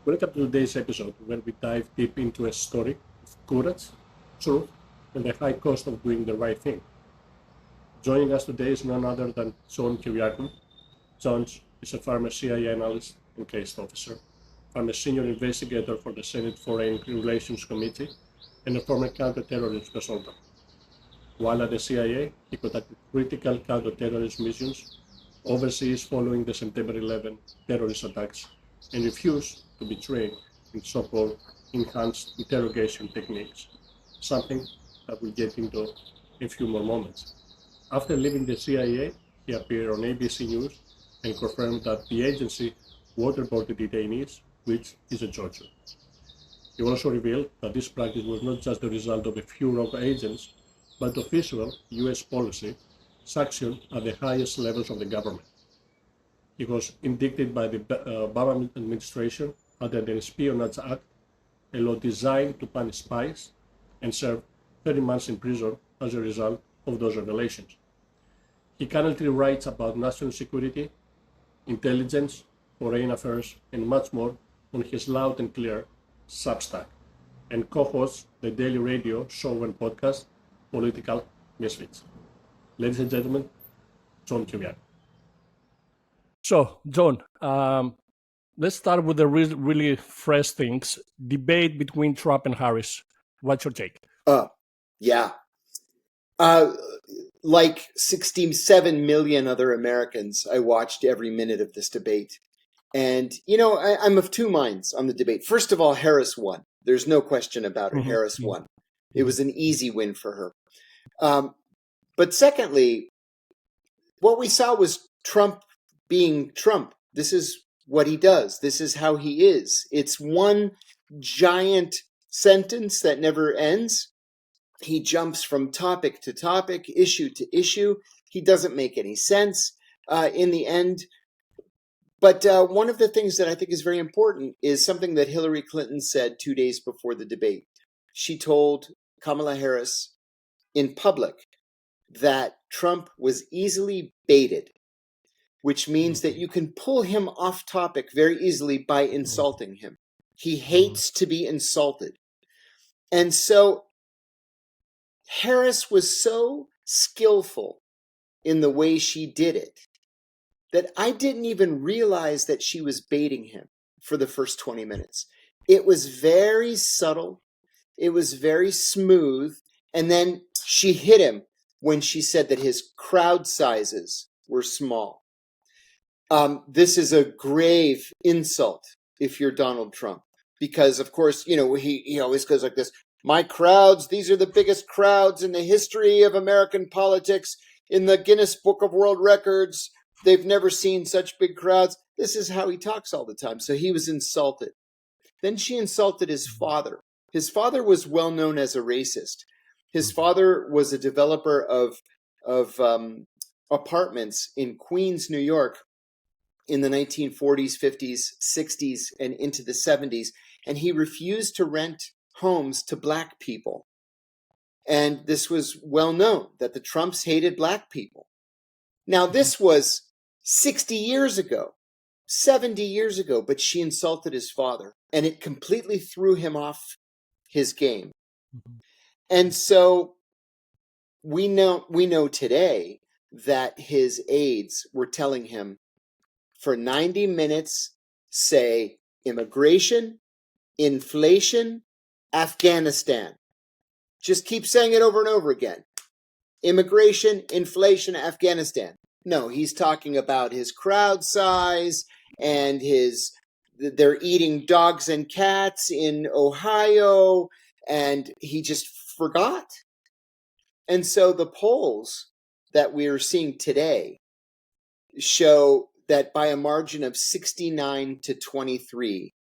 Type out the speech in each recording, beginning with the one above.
Welcome to today's episode, where we dive deep into a story of courage, truth, and the high cost of doing the right thing. Joining us today is none other than John Kiriakou. John is a former CIA analyst and case officer, a senior investigator for the Senate Foreign Relations Committee, and a former counterterrorism consultant. While at the CIA, he conducted critical counterterrorism missions overseas following the September 11 terrorist attacks and refused to be trained in so-called enhanced interrogation techniques, something that we'll get into in a few more moments. After leaving the CIA, he appeared on ABC News and confirmed that the agency waterboarded detainees, which is a torture. He also revealed that this practice was not just the result of a few rogue agents, but official US policy sanctioned at the highest levels of the government. He was indicted by the Obama administration under the Espionage Act, a law designed to punish spies, and served 30 months in prison as a result of those revelations. He currently writes about national security, intelligence, foreign affairs, and much more on his Loud and Clear Substack, and co-hosts the daily radio show and podcast Political Misfits. Ladies and gentlemen, John Kiriakou. So, John, let's start with the really fresh things. Debate between Trump and Harris. What's your take? Yeah. Like 67 million other Americans, I watched every minute of this debate. And, I'm of two minds on the debate. First of all, Harris won. There's no question about it. Mm-hmm. Harris won. It was an easy win for her. But secondly, what we saw was Trump being Trump. This is what he does. This is how he is. It's one giant sentence that never ends. He jumps from topic to topic, issue to issue. He doesn't make any sense in the end. But one of the things that I think is very important is something that Hillary Clinton said 2 days before the debate. She told Kamala Harris in public that Trump was easily baited, which means that you can pull him off topic very easily by insulting him. He hates to be insulted. And so Harris was so skillful in the way she did it that I didn't even realize that she was baiting him for the first 20 minutes. It was very subtle. It was very smooth. And then she hit him when she said that his crowd sizes were small. This is a grave insult if you're Donald Trump, because of course, he always goes like this. My crowds, these are the biggest crowds in the history of American politics, in the Guinness Book of World Records. They've never seen such big crowds. This is how he talks all the time. So he was insulted. Then she insulted his father. His father was well known as a racist. His father was a developer of apartments in Queens, New York, in the 1940s, 50s, 60s, and into the 70s. And he refused to rent homes to black people. And this was well known that the Trumps hated black people. Now, this was 60 years ago, 70 years ago, but she insulted his father, and it completely threw him off his game. Mm-hmm. And so we know today that his aides were telling him for 90 minutes, say immigration, inflation, Afghanistan. Just keep saying it over and over again. Immigration, inflation, Afghanistan. No, he's talking about his crowd size and they're eating dogs and cats in Ohio, and he just forgot. And so the polls that we're seeing today show that by a margin of 69 to 23,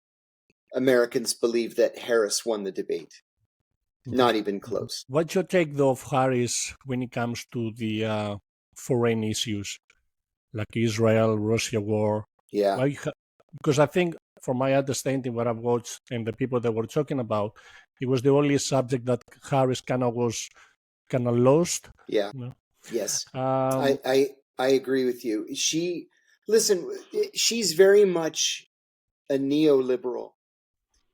Americans believe that Harris won the debate. Not even close. What's your take, though, of Harris when it comes to the foreign issues, like Israel, Russia war? Yeah. Because I think, from my understanding, what I've watched and the people that were talking about, it was the only subject that Harris was lost. Yeah. Yes. I agree with you. She's very much a neoliberal.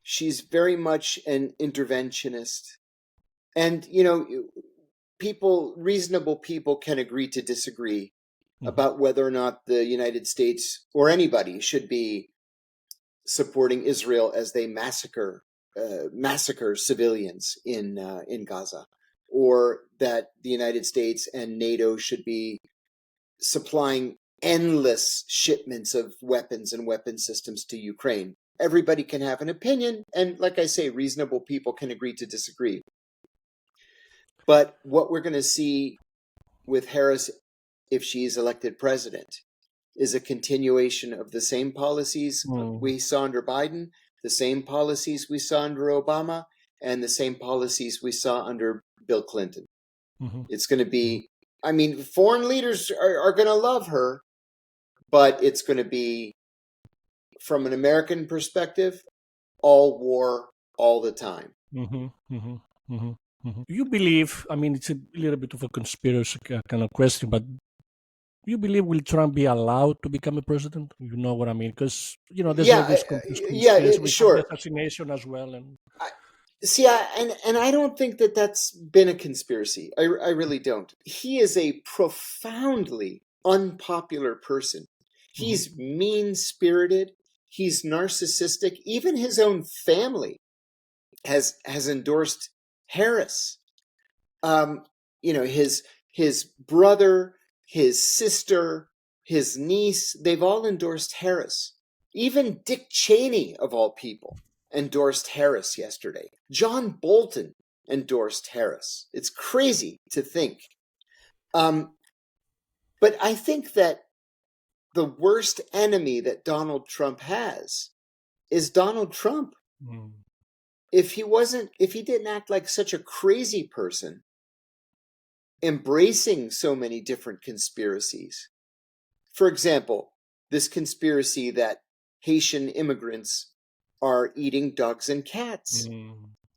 She's very much an interventionist. And, reasonable people can agree to disagree about whether or not the United States or anybody should be supporting Israel as they massacre civilians in Gaza, or that the United States and NATO should be supplying endless shipments of weapons and weapon systems to Ukraine. Everybody can have an opinion, and like I say, reasonable people can agree to disagree. But what we're going to see with Harris, if she's elected president, is a continuation of the same policies we saw under Biden, the same policies we saw under Obama, and the same policies we saw under Bill Clinton. It's going to be, foreign leaders are going to love her, but it's going to be, from an American perspective, all war all the time. You believe, it's a little bit of a conspiracy kind of question, but you believe will Trump be allowed to become a president? You know what I mean? Because, there's all this conspiracy sure. with assassination as well. And and I don't think that that's been a conspiracy. I really don't. He is a profoundly unpopular person. He's mean-spirited. He's narcissistic. Even his own family has endorsed Harris. His brother, his sister, his niece, they've all endorsed Harris. Even Dick Cheney, of all people, endorsed Harris yesterday. John Bolton endorsed Harris. It's crazy to think. But I think that the worst enemy that Donald Trump has is Donald Trump. If he didn't act like such a crazy person, embracing so many different conspiracies. For example, this conspiracy that Haitian immigrants are eating dogs and cats.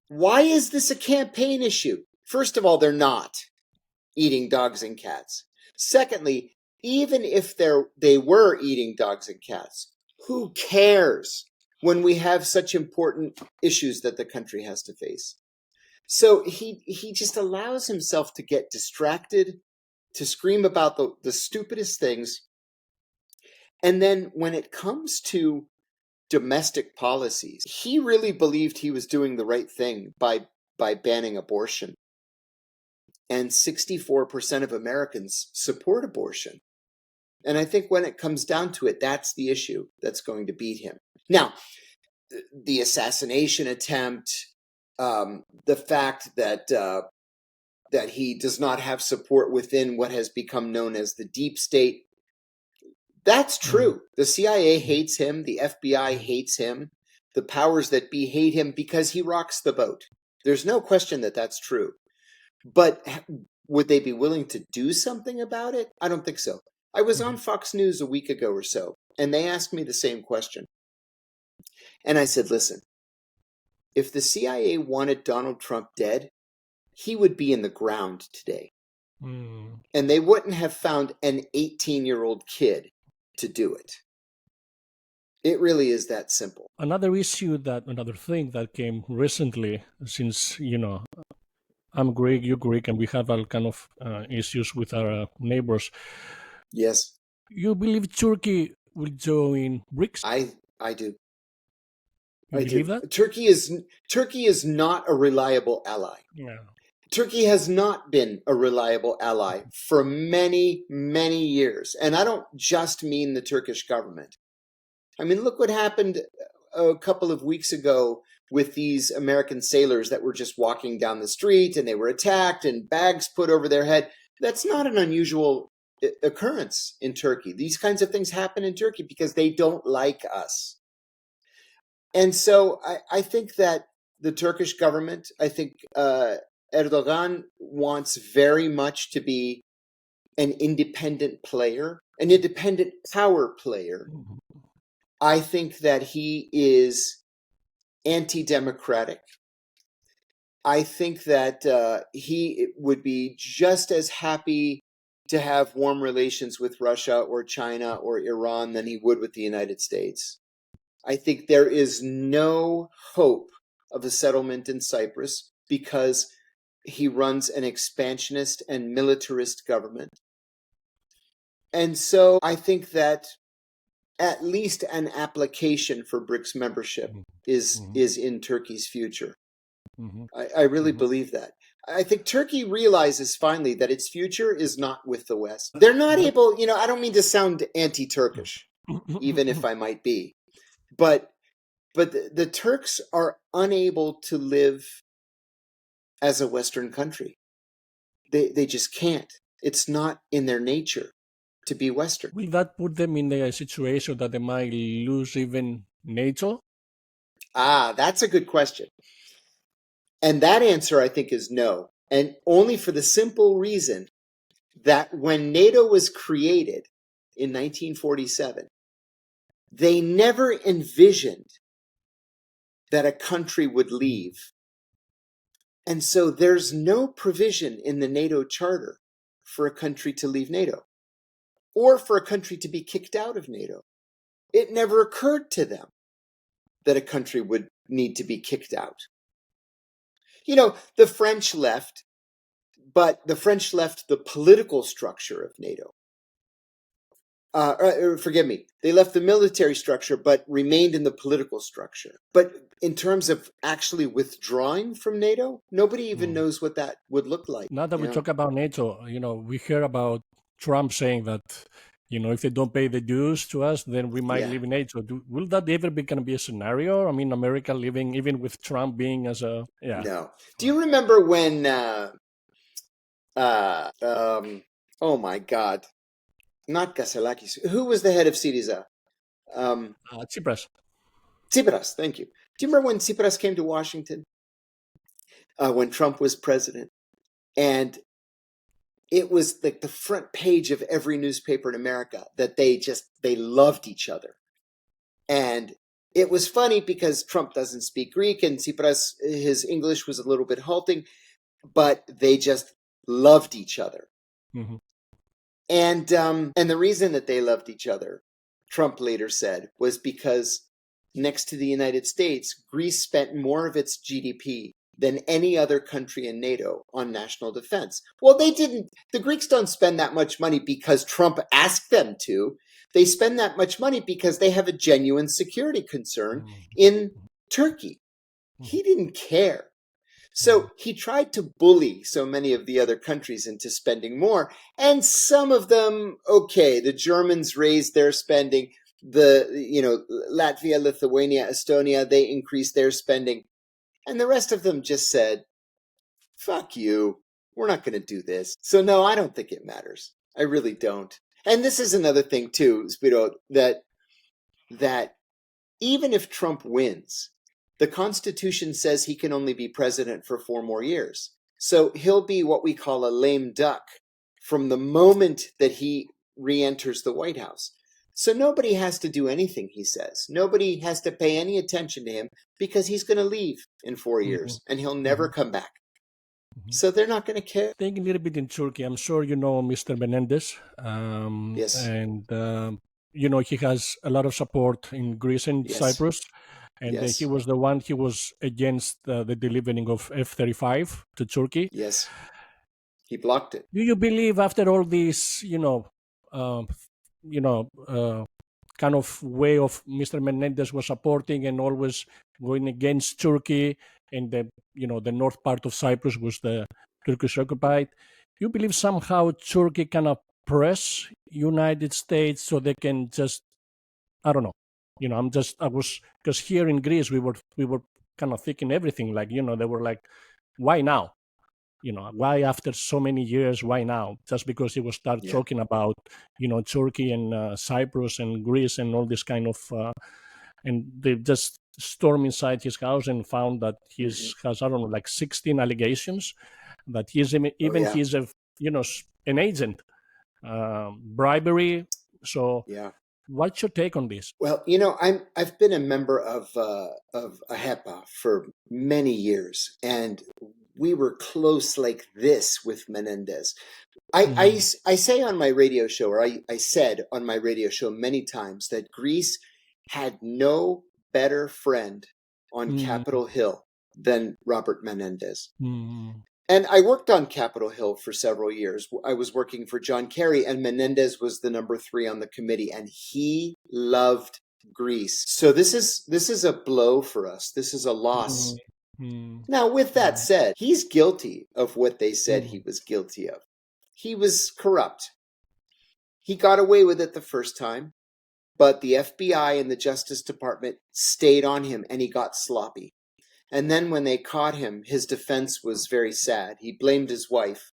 Why is this a campaign issue? First of all, they're not eating dogs and cats. Secondly, even if they were eating dogs and cats, who cares when we have such important issues that the country has to face? So he just allows himself to get distracted, to scream about the stupidest things. And then when it comes to domestic policies, he really believed he was doing the right thing by banning abortion. And 64% of Americans support abortion. And I think when it comes down to it, that's the issue that's going to beat him. Now, the assassination attempt, the fact that he does not have support within what has become known as the deep state, that's true. The CIA hates him. The FBI hates him. The powers that be hate him because he rocks the boat. There's no question that that's true. But would they be willing to do something about it? I don't think so. I was on Fox News a week ago or so, and they asked me the same question. And I said, listen, if the CIA wanted Donald Trump dead, he would be in the ground today. And they wouldn't have found an 18-year-old kid to do it. It really is that simple. Another thing that came recently, since, I'm Greek, you're Greek, and we have all kind of issues with our neighbors. Yes. You believe Turkey will join BRICS? I do. You believe that? Turkey is not a reliable ally. Yeah. Turkey has not been a reliable ally for many, many years. And I don't just mean the Turkish government. I mean, look what happened a couple of weeks ago with these American sailors that were just walking down the street and they were attacked and bags put over their head. That's not an unusual occurrence in Turkey. These kinds of things happen in Turkey because they don't like us. And so I think that the Turkish government, I think Erdogan wants very much to be an independent player, an independent power player. I think that he is anti-democratic. I think that he would be just as happy to have warm relations with Russia or China or Iran than he would with the United States. I think there is no hope of a settlement in Cyprus because he runs an expansionist and militarist government. And so I think that at least an application for BRICS membership is in Turkey's future. I really believe that. I think Turkey realizes finally that its future is not with the West. They're not able, I don't mean to sound anti-Turkish, even if I might be, but the Turks are unable to live as a Western country. They just can't. It's not in their nature to be Western. Will that put them in a situation that they might lose even NATO? That's a good question. And that answer, I think, is no. And only for the simple reason that when NATO was created in 1947, they never envisioned that a country would leave. And so there's no provision in the NATO charter for a country to leave NATO or for a country to be kicked out of NATO. It never occurred to them that a country would need to be kicked out. The French left, but the French left the political structure of NATO. Forgive me, they left the military structure, but remained in the political structure. But in terms of actually withdrawing from NATO, nobody even knows what that would look like. Now that we talk about NATO, we hear about Trump saying that, if they don't pay the dues to us, then we might leave NATO. Will that ever be going to be a scenario? I mean, America living, even with Trump being as a... Yeah. No. Do you remember when, oh my God, not Gaselakis, who was the head of Syriza? Tsipras. Tsipras, thank you. Do you remember when Tsipras came to Washington? When Trump was president? And it was like the front page of every newspaper in America that they loved each other. And it was funny because Trump doesn't speak Greek and Tsipras, his English was a little bit halting, but they just loved each other. Mm-hmm. And the reason that they loved each other, Trump later said, was because next to the United States, Greece spent more of its GDP than any other country in NATO on national defense. Well, they didn't. The Greeks don't spend that much money because Trump asked them to. They spend that much money because they have a genuine security concern in Turkey. He didn't care. So he tried to bully so many of the other countries into spending more. And some of them, okay, the Germans raised their spending. Latvia, Lithuania, Estonia, they increased their spending. And the rest of them just said, fuck you, we're not going to do this. So no, I don't think it matters. I really don't. And this is another thing too, Spiro, that even if Trump wins, the Constitution says he can only be president for 4 more years. So he'll be what we call a lame duck from the moment that he re-enters the White House. So nobody has to do anything he says. Nobody has to pay any attention to him because he's going to leave in 4 years and he'll never come back. So they're not going to care. Think a little bit in Turkey. I'm sure you know Mr. Menendez. Yes. And, he has a lot of support in Greece and Cyprus. And he was against the delivering of F-35 to Turkey. Yes. He blocked it. Do you believe after all this, kind of way of Mr. Menendez was supporting and always going against Turkey, and the north part of Cyprus was the Turkish occupied. Do you believe somehow Turkey can press United States so they can just, I don't know, because here in Greece we were kind of thinking everything like, they were like, why now? Why after so many years, why now? Just because he was start talking about, Turkey and Cyprus and Greece and all this kind of, and they just stormed inside his house and found that he has, I don't know, like 16 allegations that he's he's an agent, bribery. So what's your take on this? Well, I've been a member of AHEPA for many years, and we were close like this with Menendez. I say on my radio show, or I said on my radio show many times, that Greece had no better friend on Capitol Hill than Robert Menendez. And I worked on Capitol Hill for several years. I was working for John Kerry, and Menendez was the number 3 on the committee, and he loved Greece. So this is a blow for us. This is a loss. Now, with that said, he's guilty of what they said he was guilty of. He was corrupt. He got away with it the first time, but the FBI and the Justice Department stayed on him, and he got sloppy. And then when they caught him, his defense was very sad. He blamed his wife.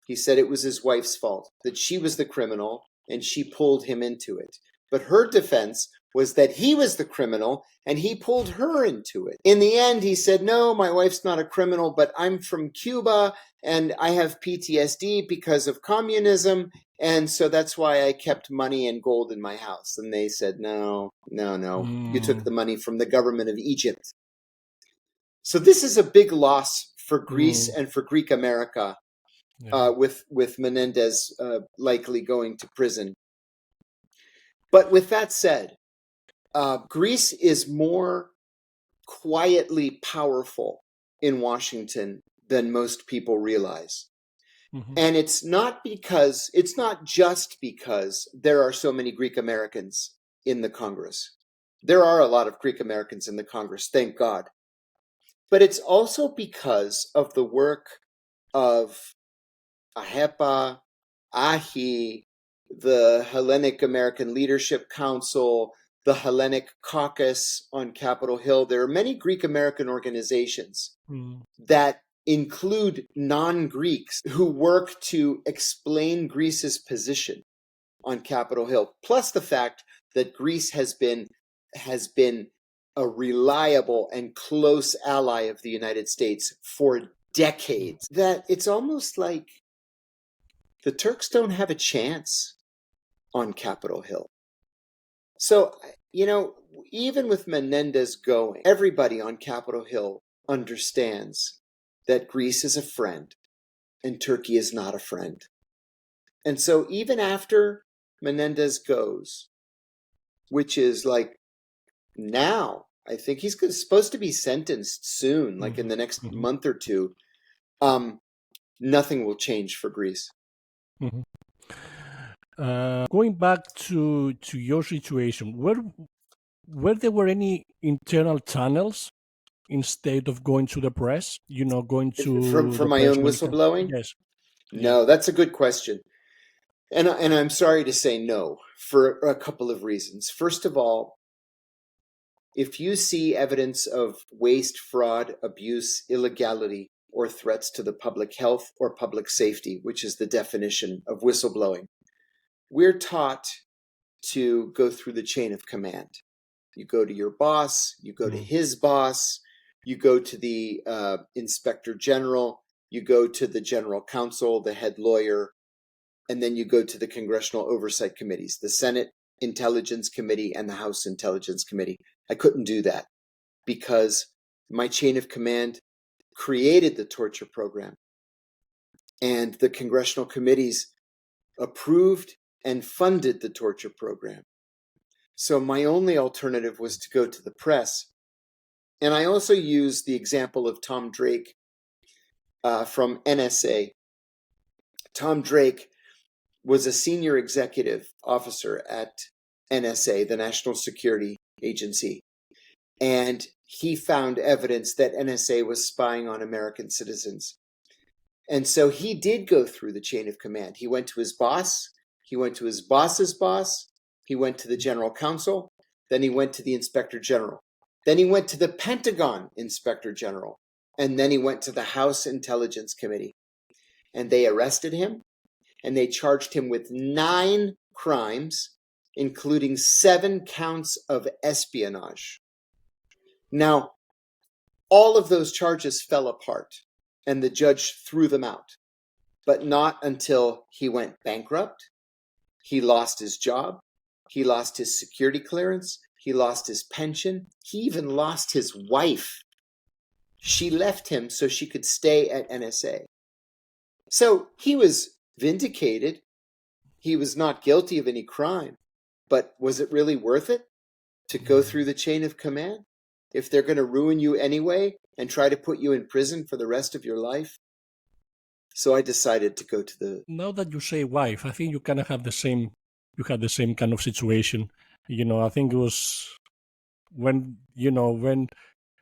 He said it was his wife's fault, that she was the criminal, and she pulled him into it. But her defense was that he was the criminal, and he pulled her into it. In the end, he said, no, my wife's not a criminal, but I'm from Cuba, and I have PTSD because of communism, and so that's why I kept money and gold in my house. And they said, no. You took the money from the government of Egypt. So this is a big loss for Greece and for Greek America, with Menendez likely going to prison. But with that said, Greece is more quietly powerful in Washington than most people realize. And it's not just because there are so many Greek Americans in the Congress. There are a lot of Greek Americans in the Congress, thank God. But it's also because of the work of AHEPA, AHI, the Hellenic American Leadership Council, the Hellenic Caucus on Capitol Hill. There are many Greek American organizations that include non-Greeks who work to explain Greece's position on Capitol Hill, plus the fact that Greece has been a reliable and close ally of the United States for decades, that it's almost like the Turks don't have a chance on Capitol Hill. So, even with Menendez going, everybody on Capitol Hill understands that Greece is a friend and Turkey is not a friend. And so even after Menendez goes, which is like now, I think he's supposed to be sentenced soon, like in the next month or two, nothing will change for Greece. Going back to your situation, were there were any internal channels instead of going to the press? Going to for my own whistleblowing? Yes. No, that's a good question. And I'm sorry to say no, for a couple of reasons. First of all, if you see evidence of waste, fraud, abuse, illegality, or threats to the public health or public safety, which is the definition of whistleblowing, we're taught to go through the chain of command. You go to your boss, you go to his boss, you go to the inspector general, you go to the general counsel, the head lawyer, and then you go to the congressional oversight committees, the Senate Intelligence Committee and the House Intelligence Committee. I couldn't do that because my chain of command created the torture program, and the congressional committees approved and funded the torture program. So my only alternative was to go to the press. And I also used the example of Tom Drake from NSA. Tom Drake was a senior executive officer at NSA, the National Security Agency. And he found evidence that NSA was spying on American citizens. And so he did go through the chain of command. He went to his boss, he went to his boss's boss, he went to the general counsel, then he went to the inspector general. Then he went to the Pentagon inspector general, and then he went to the House Intelligence Committee. And they arrested him, and they charged him with 9 crimes, including 7 counts of espionage. Now, all of those charges fell apart, and the judge threw them out, but not until he went bankrupt, he lost his job, he lost his security clearance, he lost his pension, he even lost his wife. She left him so she could stay at NSA. So he was vindicated. He was not guilty of any crime. But was it really worth it to go through the chain of command? If they're going to ruin you anyway and try to put you in prison for the rest of your life? So I decided to go to the... Now that you say wife, I think you kind of have the same. You had the same kind of situation. I think it was when when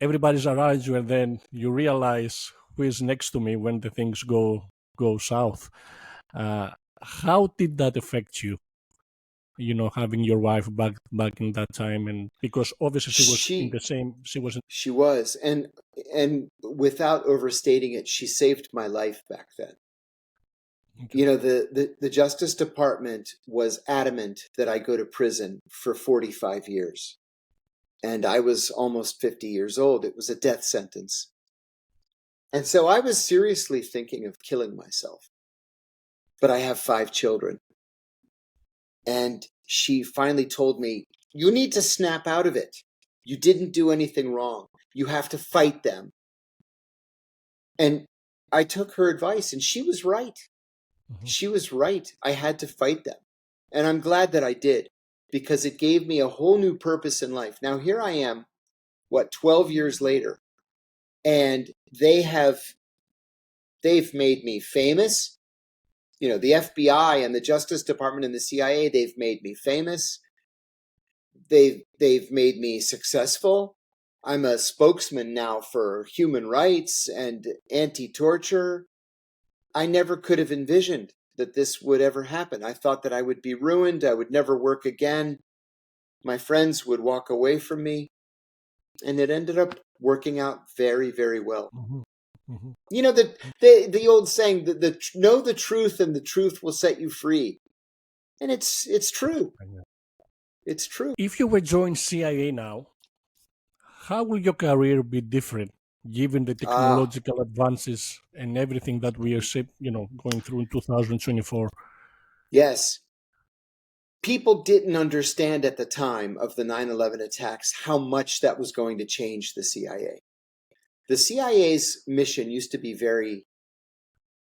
everybody's around you, and then you realize who is next to me when the things go south. How did that affect you? Having your wife back in that time, and because obviously she was in the same. She was, and without overstating it, she saved my life back then. Okay. The Justice Department was adamant that I go to prison for 45 years. And I was almost 50 years old. It was a death sentence. And so I was seriously thinking of killing myself. But I have 5 children. And she finally told me, you need to snap out of it. You didn't do anything wrong. You have to fight them. And I took her advice, and she was right. Mm-hmm. She was right. I had to fight them. And I'm glad that I did, because it gave me a whole new purpose in life. Now, here I am, 12 years later, and they've made me famous. The FBI and the Justice Department and the CIA, they've made me famous. They've made me successful. I'm a spokesman now for human rights and anti-torture. I never could have envisioned that this would ever happen. I thought that I would be ruined. I would never work again. My friends would walk away from me. And it ended up working out very, very well. Mm-hmm. Mm-hmm. The old saying, know the truth and the truth will set you free. And it's true. It's true. If you were joined CIA now, how will your career be different, given the technological advances and everything that we are, going through in 2024? Yes. People didn't understand at the time of the 9/11 attacks how much that was going to change the CIA. The CIA's mission used to be very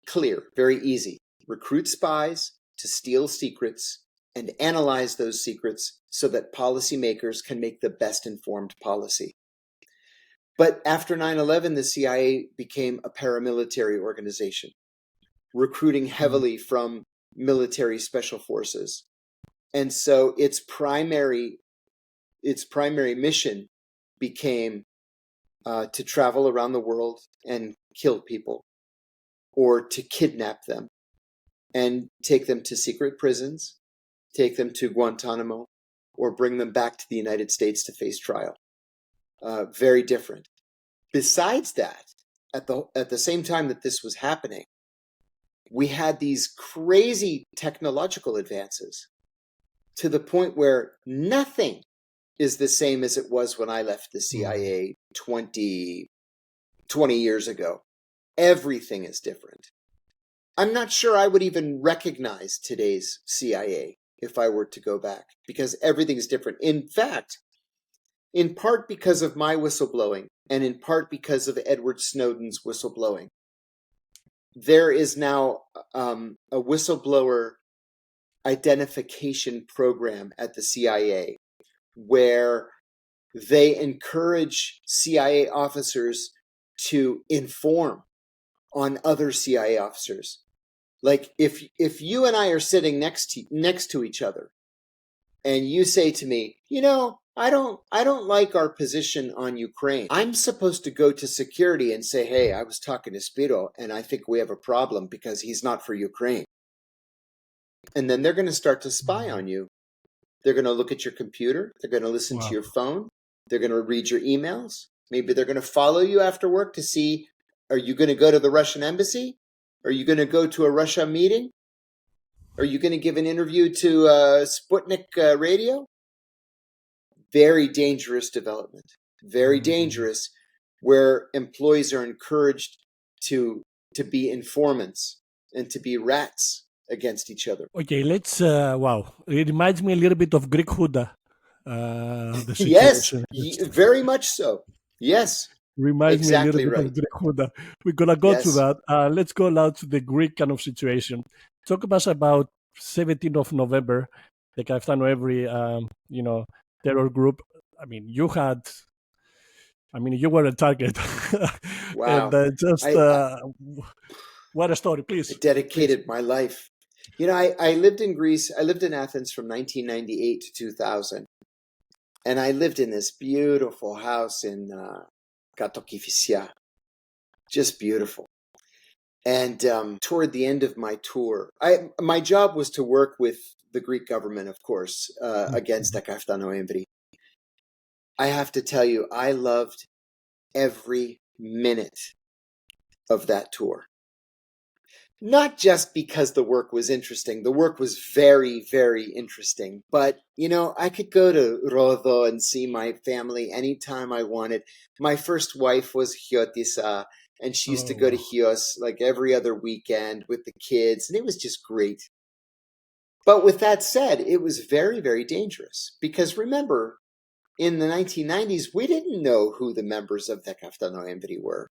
clear, very easy. Recruit spies to steal secrets and analyze those secrets so that policymakers can make the best informed policy. But after 9/11, the CIA became a paramilitary organization, recruiting heavily from military special forces. And so its primary mission became to travel around the world and kill people, or to kidnap them and take them to secret prisons, take them to Guantanamo, or bring them back to the United States to face trial. Very different. Besides that, at the same time that this was happening, we had these crazy technological advances to the point where nothing is the same as it was when I left the CIA 20 years ago. Everything is different. I'm not sure I would even recognize today's CIA if I were to go back, because everything's different. In fact, in part because of my whistleblowing, and in part because of Edward Snowden's whistleblowing, there is now a whistleblower identification program at the CIA where they encourage CIA officers to inform on other CIA officers. Like if you and I are sitting next to each other, and you say to me, I don't like our position on Ukraine. I'm supposed to go to security and say, hey, I was talking to Spiro, and I think we have a problem because he's not for Ukraine. And then they're going to start to spy on you. They're going to look at your computer. They're going to listen to your phone. They're going to read your emails. Maybe they're going to follow you after work to see, are you going to go to the Russian embassy? Are you going to go to a Russia meeting? Are you going to give an interview to Sputnik radio? Very dangerous development. Very dangerous, where employees are encouraged to be informants and to be rats against each other. Okay, let's, it reminds me a little bit of Greek Huda. Yes, very much so. Yes. Reminds exactly me a little bit of Greek Huda. We're going to go to that. Let's go now to the Greek kind of situation. Talk about 17th of November, the Kaftano every, terror group I mean, you were a target. And Wow. just I what a story, I please. dedicated my life. I lived in Greece. I lived in Athens from 1998 to 2000. And I lived in this beautiful house in Katokifisia. Just beautiful. And toward the end of my tour, my job was to work with the Greek government, of course, against the Kafta Noembri. I have to tell you, I loved every minute of that tour. Not just because the work was interesting. The work was very, very interesting. But, I could go to Rodo and see my family anytime I wanted. My first wife was Hiotisa, and she used to go to Oh, Chios like every other weekend with the kids, and it was just great. But with that said, it was very, very dangerous. Because remember, in the 1990s, we didn't know who the members of the Kafta Noembri were.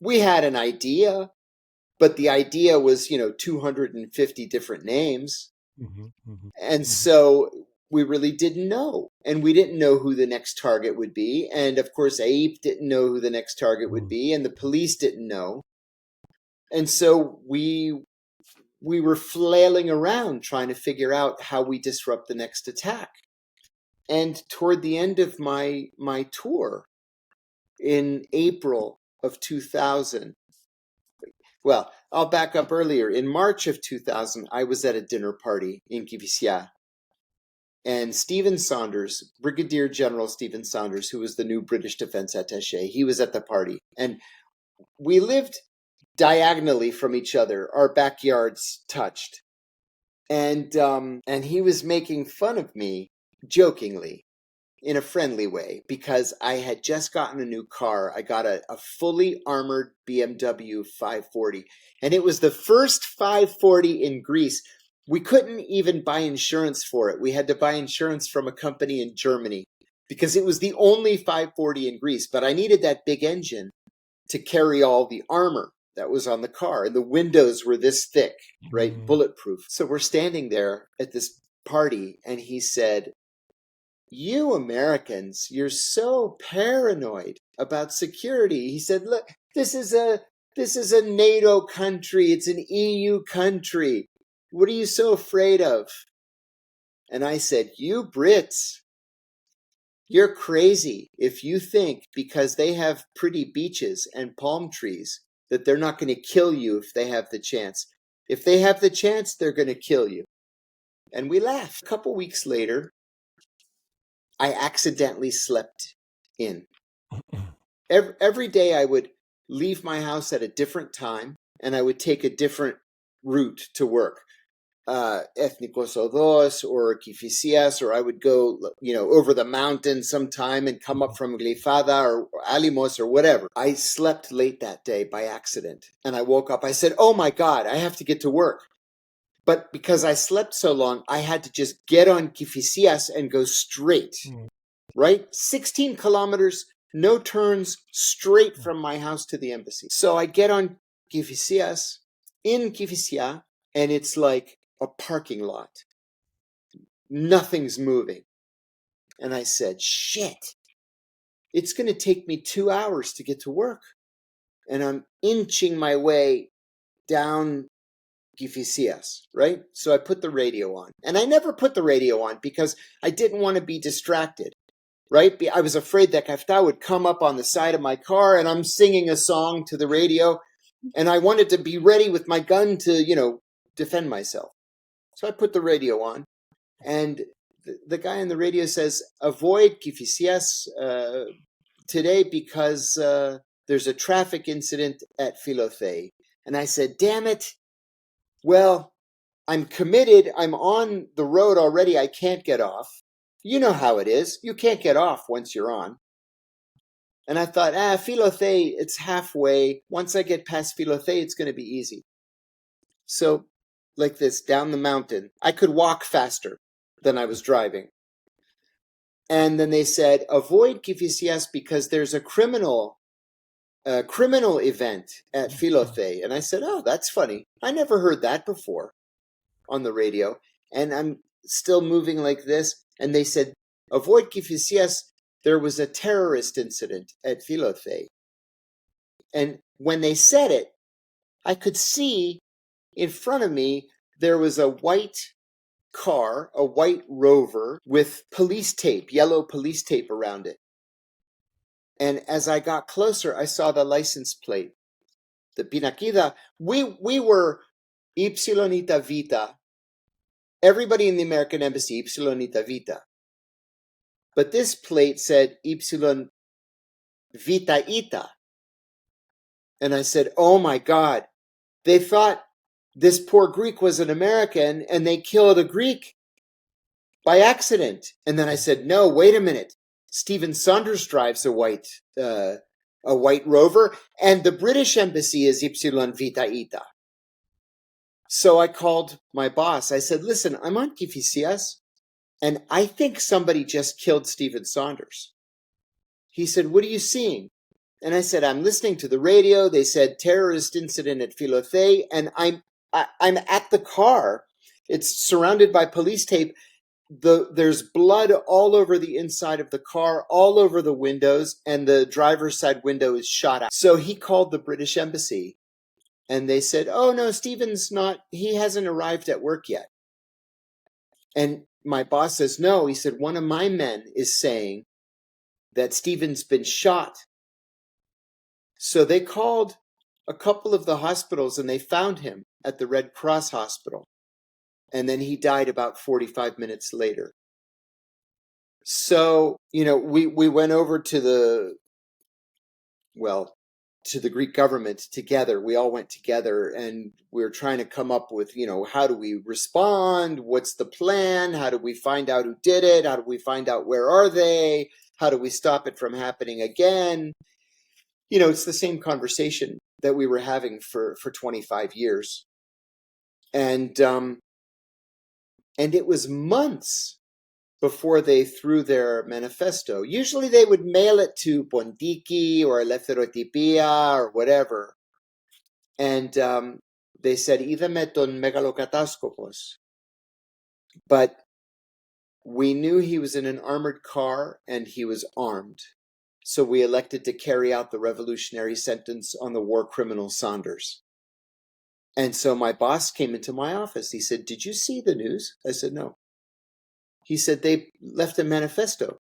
We had an idea. But the idea was, 250 different names. mhm, mhm, And mhm, so we really didn't know. And we didn't know who the next target would be. And of course, AIP didn't know who the next target would mhm, be. And the police didn't know. And so we were flailing around trying to figure out how we disrupt the next attack. And toward the end of my tour in April of 2000, well, I'll back up earlier. In March of 2000, I was at a dinner party in Kivisia. And Stephen Saunders, Brigadier General Stephen Saunders, who was the new British Defense Attaché, he was at the party. And we lived diagonally from each other. Our backyards touched. And he was making fun of me jokingly, in a friendly way, because I had just gotten a new car. I got a fully armored BMW 540, and it was the first 540 in Greece. We couldn't even buy insurance for it. We had to buy insurance from a company in Germany because it was the only 540 in Greece. But I needed that big engine to carry all the armor that was on the car. And the windows were this thick, right? mhm, Bulletproof. So we're standing there at this party, and he said, "You Americans, you're so paranoid about security." He said, "Look, this is a NATO country. It's an EU country. What are you so afraid of?" And I said, "You Brits, you're crazy if you think because they have pretty beaches and palm trees that they're not going to kill you if they have the chance. If they have the chance, they're going to kill you." And we laughed. A couple weeks later, I accidentally slept in. Every day I would leave my house at a different time, and I would take a different route to work. Ethnikos Odos or Kifisias, or I would go, over the mountain sometime and come up from Glifada or Alimos or whatever. I slept late that day by accident, and I woke up. I said, "Oh my God, I have to get to work." But because I slept so long, I had to just get on Kifisias and go straight, mhm, right? 16 kilometers, no turns, straight from my house to the embassy. So I get on Kifisias, in Kifisia, and it's like a parking lot. Nothing's moving. And I said, shit, it's going to take me 2 hours to get to work. And I'm inching my way down Kifisias, right? So I put the radio on. And I never put the radio on because I didn't want to be distracted. Right? I was afraid that Kafta would come up on the side of my car and I'm singing a song to the radio and I wanted to be ready with my gun to, defend myself. So I put the radio on and the guy on the radio says, "Avoid Kifisias today because there's a traffic incident at Philothe." And I said, "Damn it. Well, I'm committed. I'm on the road already. I can't get off. You know how it is. You can't get off once you're on." And I thought, Philothe, it's halfway. Once I get past Philothe, it's going to be easy. So, like this, down the mountain, I could walk faster than I was driving. And then they said, "Avoid Kifisias because there's a criminal event at Philothe." And I said, "Oh, that's funny. I never heard that before on the radio." And I'm still moving like this. And they said, avoid Kifisias, there was a terrorist incident at Filothe. And when they said it, I could see in front of me, there was a white car, a white Rover with police tape, yellow police tape around it. And as I got closer, I saw the license plate. The Pinakida, we were Ypsilonita Vita. Everybody in the American Embassy, Ypsilonita Vita. But this plate said Ypsilon Vita Ita. And I said, oh my God, they thought this poor Greek was an American and they killed a Greek by accident. And then I said, no, wait a minute. Stephen Saunders drives a white Rover, and the British embassy is Ypsilon Vita Ita. So I called my boss. I said, listen, I'm on Kifisias, and I think somebody just killed Stephen Saunders. He said, what are you seeing? And I said, I'm listening to the radio. They said terrorist incident at Filothe, and I'm at the car. It's surrounded by police tape. There's blood all over the inside of the car, all over the windows, and the driver's side window is shot out. So he called the British embassy, and they said, oh no, he hasn't arrived at work yet. And my boss says, no, he said, one of my men is saying that Stephen's been shot. So they called a couple of the hospitals and they found him at the Red Cross hospital. And then he died about 45 minutes later. So, we went over to the Greek government together. We all went together and we were trying to come up with, how do we respond? What's the plan? How do we find out who did it? How do we find out where are they? How do we stop it from happening again? It's the same conversation that we were having for 25 years. And it was months before they threw their manifesto. Usually they would mail it to Pondiki or Eleftherotypia or whatever. And they said, "Idame ton megalokataskopos." But we knew he was in an armored car and he was armed. So we elected to carry out the revolutionary sentence on the war criminal Saunders. And so my boss came into my office. He said, "Did you see the news?" I said, "No." He said, "They left a manifesto."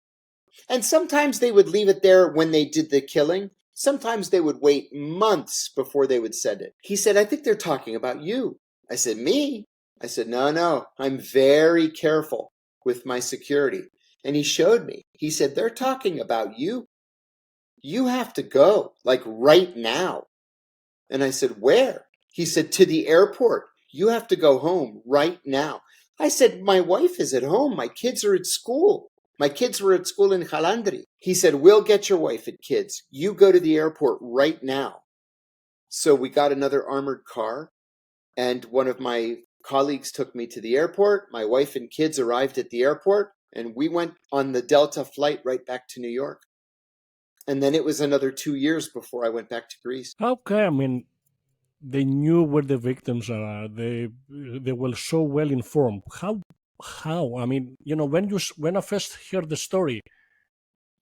And sometimes they would leave it there when they did the killing. Sometimes they would wait months before they would send it. He said, "I think they're talking about you." I said, "Me?" I said, No, I'm very careful with my security." And he showed me. He said, "They're talking about you. You have to go, like right now." And I said, "Where?" He said, "To the airport. You have to go home right now." I said, "My wife is at home. My kids are at school. My kids were at school in Jalandri." He said, "We'll get your wife and kids. You go to the airport right now." So we got another armored car, and one of my colleagues took me to the airport. My wife and kids arrived at the airport, and we went on the Delta flight right back to New York. And then it was another 2 years before I went back to Greece. Okay, I mean, they knew where the victims are. They were so well informed. How? I mean, when I first heard the story,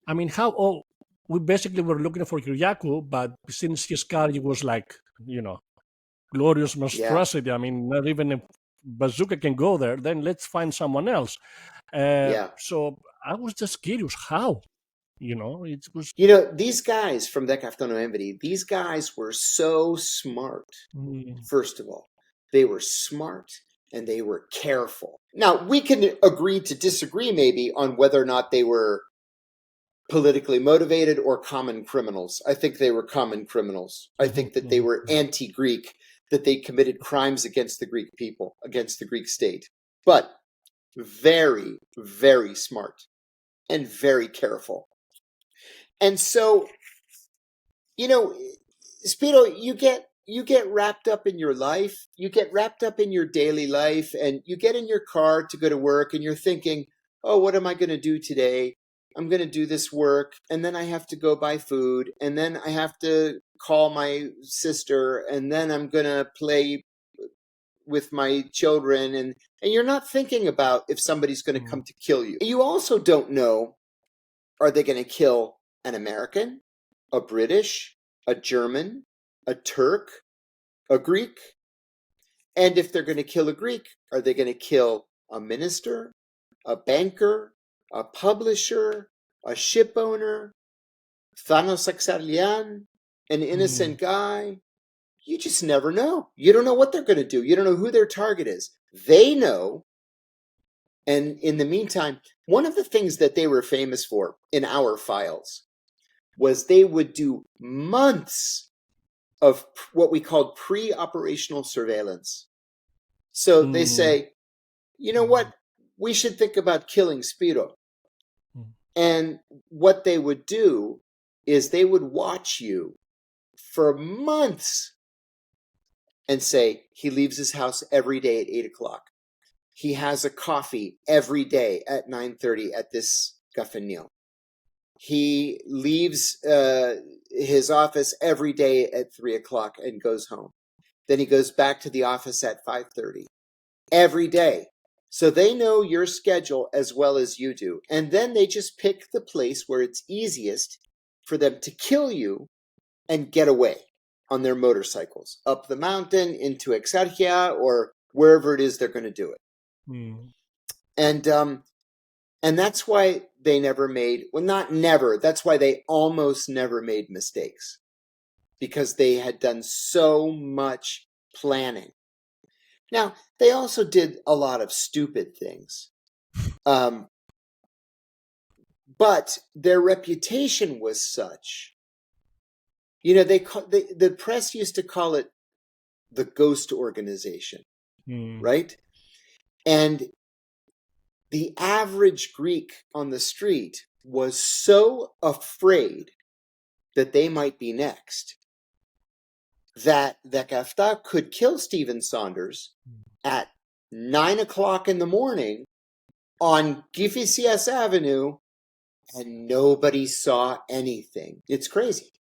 I mean, how? Oh, we basically were looking for Kiriakou, but since his car was like, glorious monstrosity. I mean, not even a bazooka can go there. Then let's find someone else. So I was just curious, how? It was. These guys from Decaftono Envity, these guys were so smart. First of all, they were smart and they were careful. Now, we can agree to disagree maybe on whether or not they were politically motivated or common criminals. I think they were common criminals. I think that they were anti-Greek, that they committed crimes against the Greek people, against the Greek state. But very, very smart and very careful. And so, Spiro, you get wrapped up in your life, you get wrapped up in your daily life, and you get in your car to go to work and you're thinking, oh, what am I going to do today? I'm going to do this work, and then I have to go buy food, and then I have to call my sister, and then I'm going to play with my children, and you're not thinking about if somebody's going to come to kill you. You also don't know, are they going to kill an American, a British, a German, a Turk, a Greek? And if they're going to kill a Greek, are they going to kill a minister, a banker, a publisher, a ship owner, Thanos Exarlian, an innocent guy? You just never know. You don't know what they're going to do. You don't know who their target is. They know. And in the meantime, one of the things that they were famous for in our files was they would do months of what we called pre-operational surveillance. So they say, you know what? We should think about killing Spiro. And what they would do is they would watch you for months and say, he leaves his house every day at 8 o'clock. He has a coffee every day at 9:30 at this cafeño. He leaves his office every day at 3 o'clock and goes home. Then he goes back to the office at 5:30 every day. So they know your schedule as well as you do. And then they just pick the place where it's easiest for them to kill you and get away on their motorcycles, up the mountain, into Exarchia, or wherever it is they're going to do it. And that's why they never made, well, not never, that's why they almost never made mistakes, because they had done so much planning. Now, they also did a lot of stupid things. But their reputation was such, you know, the press used to call it the ghost organization, right? And the average Greek on the street was so afraid that they might be next that the Kafta could kill Stephen Saunders at 9 o'clock in the morning on Gifisias Avenue, and nobody saw anything. It's crazy.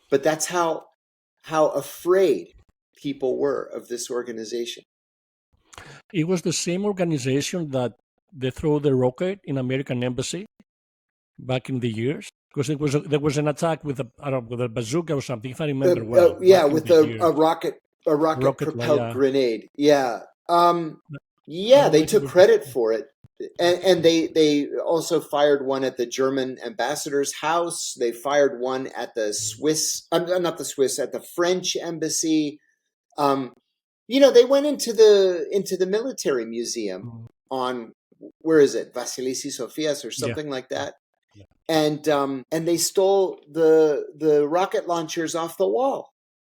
But that's how afraid people were of this organization. It was the same organization that they threw the rocket in American embassy back in the years, because there was an attack with a bazooka or something, if I remember well. With a rocket propelled grenade. Yeah. They took credit for it. And they also fired one at the German ambassador's house. They fired one at the at the French embassy. They went into the military museum on, where is it, Vasilisi Sofias or something like that. Yeah. And they stole the rocket launchers off the wall,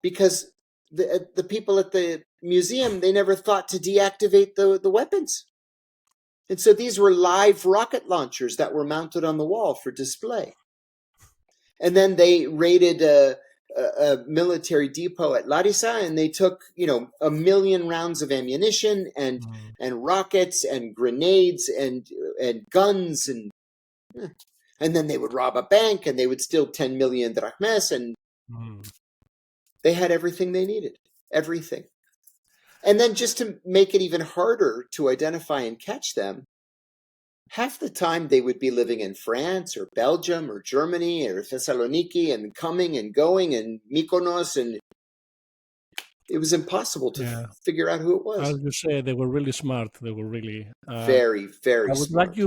because the people at the museum, they never thought to deactivate the weapons. And so these were live rocket launchers that were mounted on the wall for display. And then they raided a military depot at Larissa, and they took, 1 million rounds of ammunition and rockets and grenades and guns, and then they would rob a bank and they would steal 10 million drachmes, and they had everything they needed, everything. And then, just to make it even harder to identify and catch them, half the time they would be living in France or Belgium or Germany or Thessaloniki, and coming and going, and Mykonos, and it was impossible to figure out who it was. As you say, they were really smart. They were really very, very smart.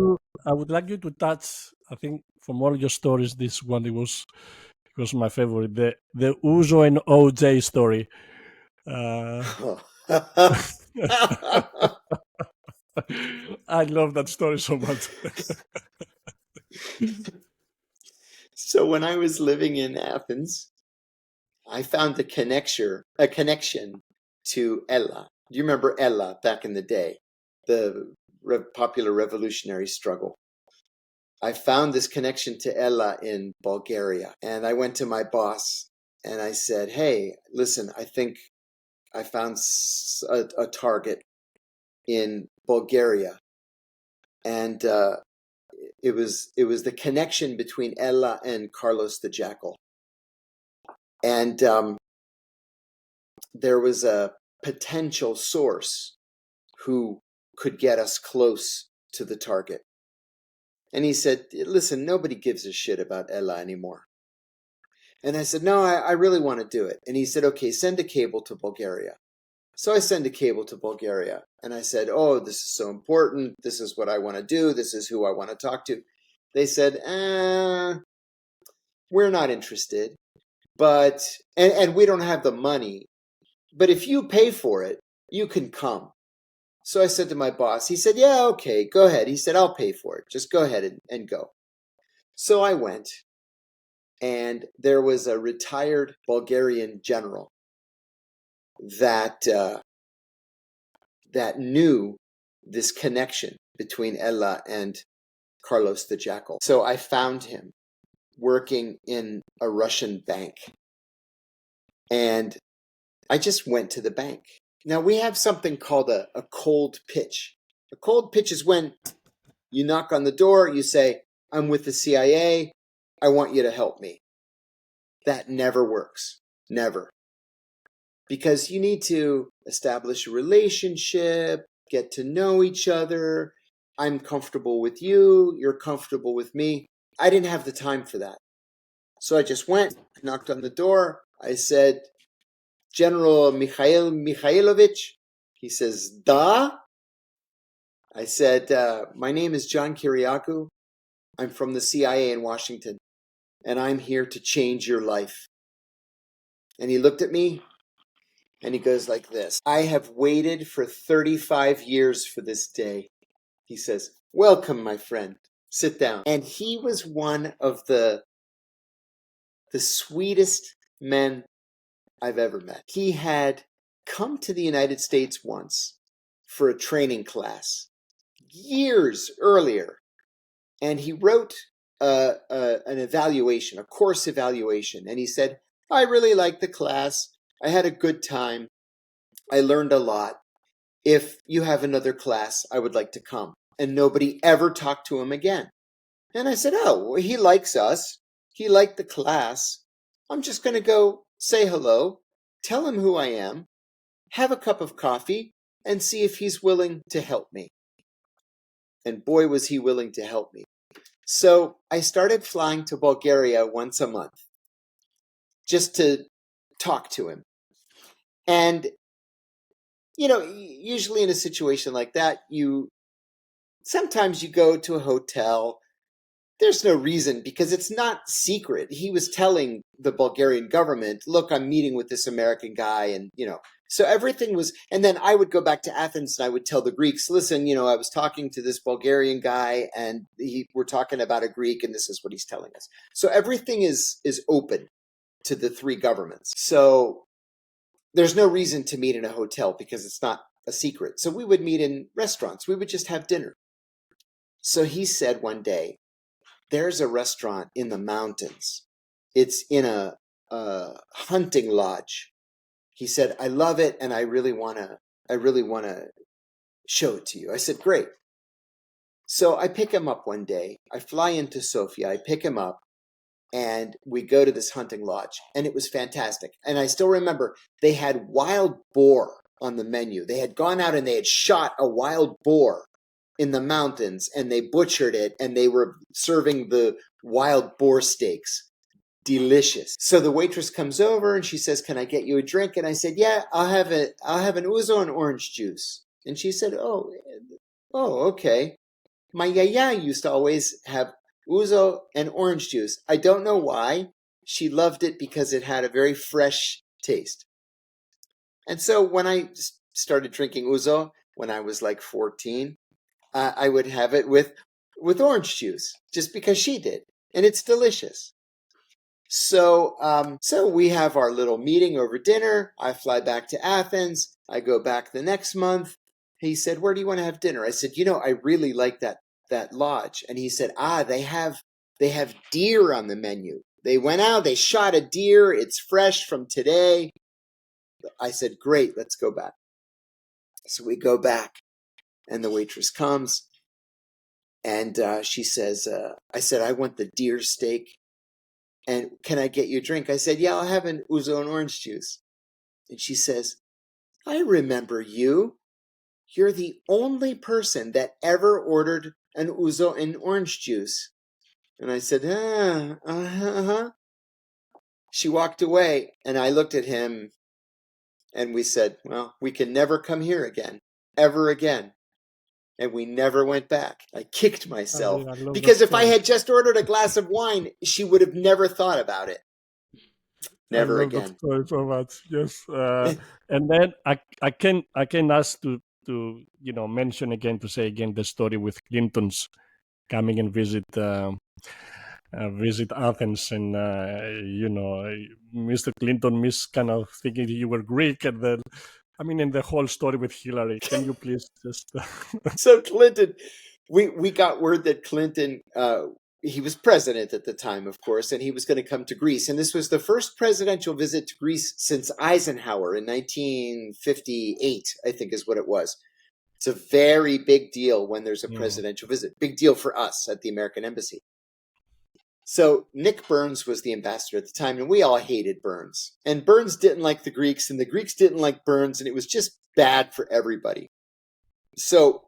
I would like you to touch, I think, from all your stories, this one it was my favorite, the Uzo and OJ story. I love that story so much. So when I was living in Athens, I found a connection to Ella. Do you remember Ella back in the day, the popular revolutionary struggle? I found this connection to Ella in Bulgaria, and I went to my boss and I said, "Hey, listen, I think I found a target in Bulgaria," and it was the connection between Ella and Carlos the Jackal. And there was a potential source who could get us close to the target. And he said, listen, nobody gives a shit about Ella anymore. And I said, no, I really want to do it. And he said, okay, send a cable to Bulgaria. So I send a cable to Bulgaria. And I said, oh, this is so important. This is what I want to do. This is who I want to talk to. They said, we're not interested. But, and we don't have the money. But if you pay for it, you can come. So I said to my boss, he said, yeah, okay, go ahead. He said, I'll pay for it. Just go ahead and go. So I went, and there was a retired Bulgarian general that knew this connection between Ella and Carlos the Jackal. So I found him working in a Russian bank. And I just went to the bank. Now, we have something called a cold pitch. A cold pitch is when you knock on the door, you say, I'm with the CIA, I want you to help me. That never works. Never. Because you need to establish a relationship, get to know each other. I'm comfortable with you, you're comfortable with me. I didn't have the time for that. So I just went, knocked on the door. I said, General Mikhail Mikhailovich? He says, Da? I said, my name is John Kiriakou. I'm from the CIA in Washington, and I'm here to change your life. And he looked at me, and he goes like this. I have waited for 35 years for this day. He says, welcome, my friend. Sit down. And he was one of the sweetest men I've ever met. He had come to the United States once for a training class years earlier, and he wrote an evaluation, a course evaluation, and he said, I really liked the class. I had a good time. I learned a lot. If you have another class, I would like to come. And nobody ever talked to him again. And I said, oh, well, he likes us. He liked the class. I'm just going to go say hello, tell him who I am, have a cup of coffee, and see if he's willing to help me. And boy, was he willing to help me. So I started flying to Bulgaria once a month just to talk to him. And, you know, usually in a situation like that, sometimes you go to a hotel. There's no reason because it's not secret. He was telling the Bulgarian government, look, I'm meeting with this American guy. And, you know, so everything was, and then I would go back to Athens and I would tell the Greeks, listen, you know, I was talking to this Bulgarian guy and we're talking about a Greek and this is what he's telling us. So everything is open to the three governments. So there's no reason to meet in a hotel because it's not a secret. So we would meet in restaurants. We would just have dinner. So he said one day, there's a restaurant in the mountains. It's in a hunting lodge. He said, I love it, and I really want to show it to you. I said, great. So I pick him up one day. I fly into Sofia. I pick him up, and we go to this hunting lodge, and it was fantastic. And I still remember they had wild boar on the menu. They had gone out and they had shot a wild boar in the mountains, and they butchered it, and they were serving the wild boar steaks. Delicious. So the waitress comes over and she says, can I get you a drink? And I said, yeah, I'll have an ouzo and orange juice. And she said, oh, okay. My yaya used to always have ouzo and orange juice. I don't know why. She loved it because it had a very fresh taste. And so when I started drinking ouzo when I was like 14, I would have it with orange juice just because she did, and it's delicious. So we have our little meeting over dinner. I fly back to Athens. I go back the next month. He said, "Where do you want to have dinner?" I said, I really like that lodge. And he said, they have deer on the menu. They went out, they shot a deer. It's fresh from today. I said, great, let's go back. So we go back. And the waitress comes, and she says, I said, I want the deer steak, and can I get you a drink? I said, yeah, I'll have an ouzo and orange juice. And she says, I remember you. You're the only person that ever ordered an ouzo and orange juice. And I said, uh-huh. She walked away, and I looked at him, and we said, well, we can never come here again, ever again. And we never went back. I kicked myself. I love Because that if I story. had just ordered a glass of wine, she would have never thought about it. I Never love that again. story so much. Yes, and then I can ask to mention again, to say again, the story with Clinton's coming and visit Athens, and Mr. Clinton kind of thinking you were Greek, and then in the whole story with Hillary. Can you please just? So Clinton, we got word that Clinton, he was president at the time, of course, and he was going to come to Greece. And this was the first presidential visit to Greece since Eisenhower in 1958, I think is what it was. It's a very big deal when there's a presidential visit. Big deal for us at the American Embassy. So Nick Burns was the ambassador at the time, and we all hated Burns. And Burns didn't like the Greeks, and the Greeks didn't like Burns, and it was just bad for everybody. So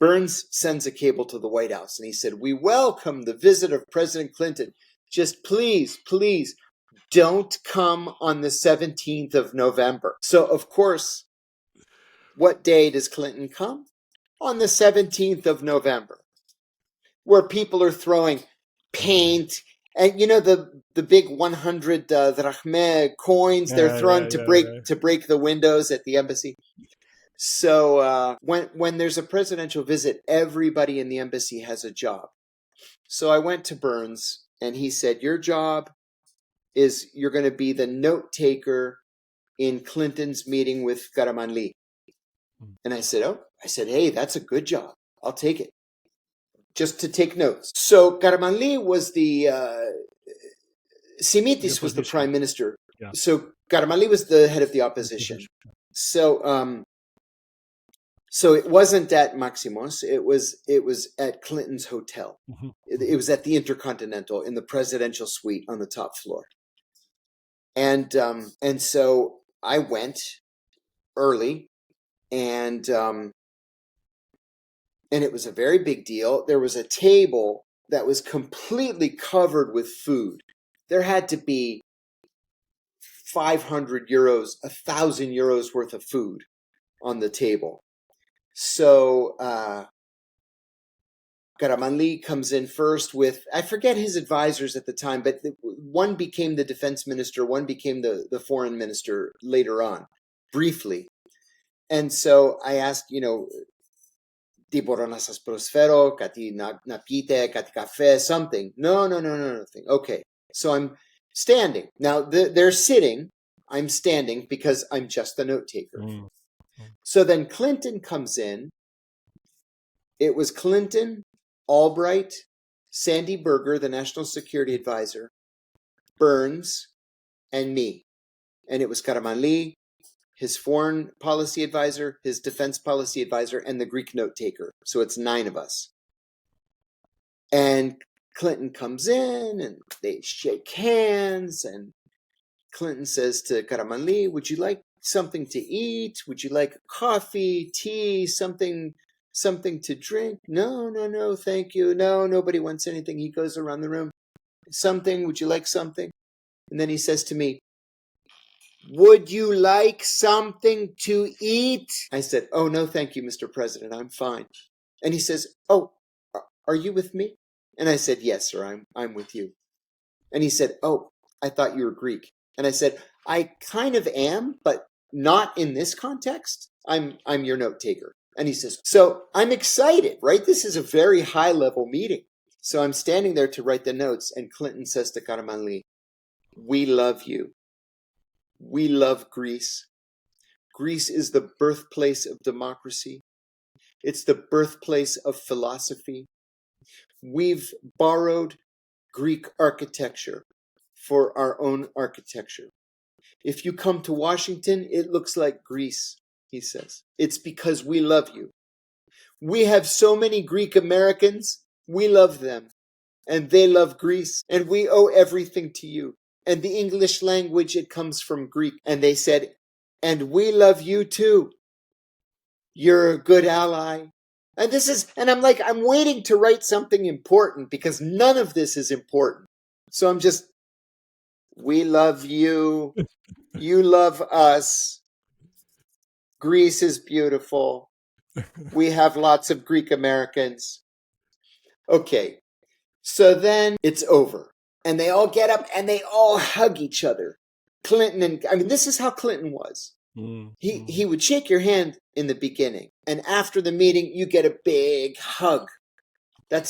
Burns sends a cable to the White House, and he said, we welcome the visit of President Clinton. Just please, please don't come on the 17th of November. So, of course, what day does Clinton come? On the 17th of November, where people are throwing paint and the big 100 drachme coins they're throwing to break the windows at the embassy. So when there's a presidential visit, everybody in the embassy has a job. So I went to Burns, and he said, your job is you're going to be the note taker in Clinton's meeting with Karamanli. And I said, hey, that's a good job. I'll take it. Just to take notes. So Karamanli was the Simitis was the prime minister. Yeah. So Karamanli was the head of the opposition. So so it wasn't at Maximos. It was at Clinton's hotel. Mm-hmm. It was at the Intercontinental in the presidential suite on the top floor. And so I went early, and it was a very big deal. There was a table that was completely covered with food. There had to be 500 euros, 1,000 euros worth of food on the table. So Karamanli comes in first with, I forget his advisors at the time, but one became the defense minister, one became the foreign minister later on, briefly. And so I asked, Tiboronasas prosfero, kati napite, kati cafe, something. No, nothing. Okay. So I'm standing. Now they're sitting. I'm standing because I'm just a note taker. Mm. So then Clinton comes in. It was Clinton, Albright, Sandy Berger, the national security advisor, Burns, and me. And it was Karamanli, his foreign policy advisor, his defense policy advisor, and the Greek note taker. So it's 9 of us. And Clinton comes in, and they shake hands, and Clinton says to Karamanli, would you like something to eat? Would you like coffee, tea, something to drink? No, thank you. No, nobody wants anything. He goes around the room. Something, would you like something? And then he says to me, would you like something to eat? I said, oh, no, thank you, Mr. President. I'm fine. And he says, oh, are you with me? And I said, yes, sir, I'm with you. And he said, oh, I thought you were Greek. And I said, I kind of am, but not in this context. I'm your note taker. And he says, so I'm excited, right? This is a very high level meeting. So I'm standing there to write the notes. And Clinton says to Karamanli, we love you. We love Greece. Greece is the birthplace of democracy. It's the birthplace of philosophy. We've borrowed Greek architecture for our own architecture. If you come to Washington, it looks like Greece, he says. It's because we love you. We have so many Greek Americans. We love them. And they love Greece. And we owe everything to you. And the English language, it comes from Greek. And they said, And we love you too. You're a good ally. And I'm like, I'm waiting to write something important because none of this is important. So I'm just, we love you. You love us. Greece is beautiful. We have lots of Greek Americans. Okay. So then it's over. And they all get up and they all hug each other. This is how Clinton was. He would shake your hand in the beginning. And after the meeting, you get a big hug.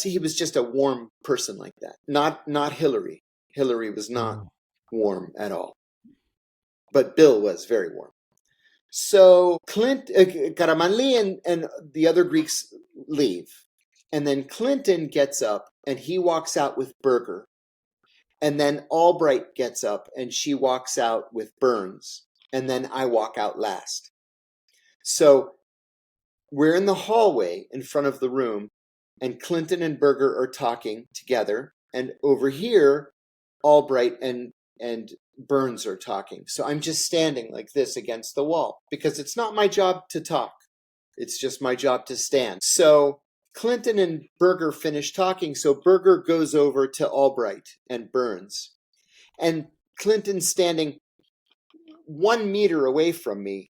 He was just a warm person like that. Not Hillary. Hillary was not warm at all. But Bill was very warm. So Karamanli and the other Greeks leave. And then Clinton gets up and he walks out with Berger. And then Albright gets up and she walks out with Burns. And then I walk out last. So we're in the hallway in front of the room and Clinton and Berger are talking together. And over here, Albright and Burns are talking. So I'm just standing like this against the wall because it's not my job to talk. It's just my job to stand. So Clinton and Berger finish talking. So Berger goes over to Albright and Burns. And Clinton's standing 1 meter away from me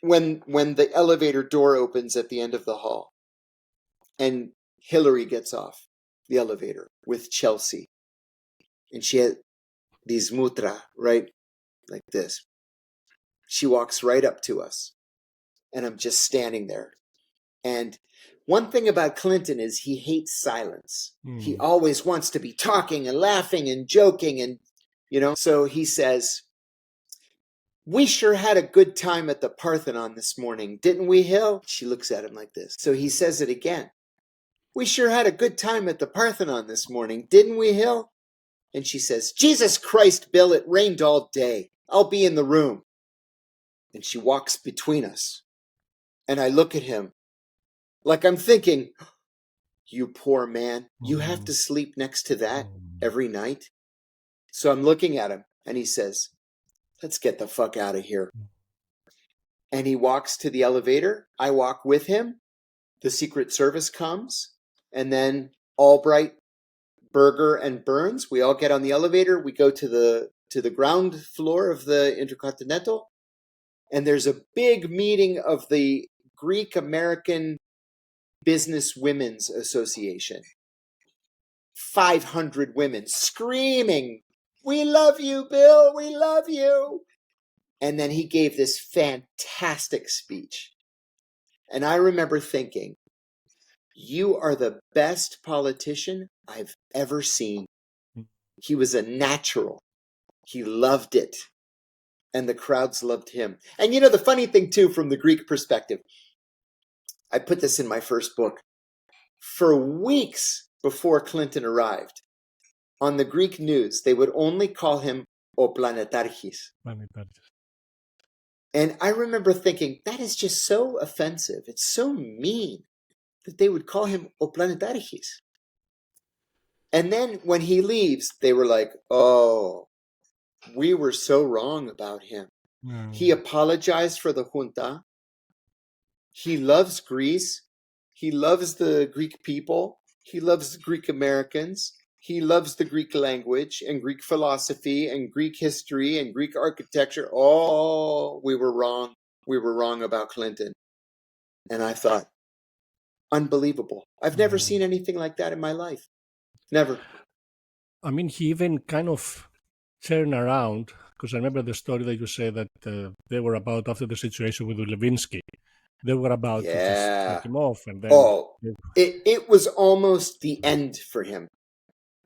when the elevator door opens at the end of the hall. And Hillary gets off the elevator with Chelsea. And she had these mudra, right? Like this. She walks right up to us. And I'm just standing there. And one thing about Clinton is he hates silence. He always wants to be talking and laughing and joking and, So he says, we sure had a good time at the Parthenon this morning, didn't we, Hill? She looks at him like this. So he says it again. We sure had a good time at the Parthenon this morning, didn't we, Hill? And she says, Jesus Christ, Bill, it rained all day. I'll be in the room. And she walks between us. And I look at him like I'm thinking, you poor man, you have to sleep next to that every night. So I'm looking at him and he says, let's get the fuck out of here. And he walks to the elevator. I walk with him. The Secret Service comes. And then Albright, Berger, and Burns, we all get on the elevator. We go to the ground floor of the Intercontinental. And there's a big meeting of the Greek American Business Women's Association. 500 women screaming, we love you, Bill, we love you. And then he gave this fantastic speech. And I remember thinking, you are the best politician I've ever seen. He was a natural. He loved it. And the crowds loved him. And the funny thing too, from the Greek perspective, I put this in my first book. For weeks before Clinton arrived, on the Greek news, they would only call him O Planetarchis. And I remember thinking, that is just so offensive. It's so mean that they would call him O Planetarchis. And then when he leaves, they were like, oh, we were so wrong about him. He apologized for the junta. He loves Greece. He loves the Greek people. He loves the Greek Americans. He loves the Greek language and Greek philosophy and Greek history and Greek architecture. Oh, we were wrong. We were wrong about Clinton. And I thought, unbelievable. I've never seen anything like that in my life. Never. I mean, he even kind of turned around, because I remember the story that you said that they were about, after the situation with Levinsky, they were about to just take him off. And then it was almost the end for him.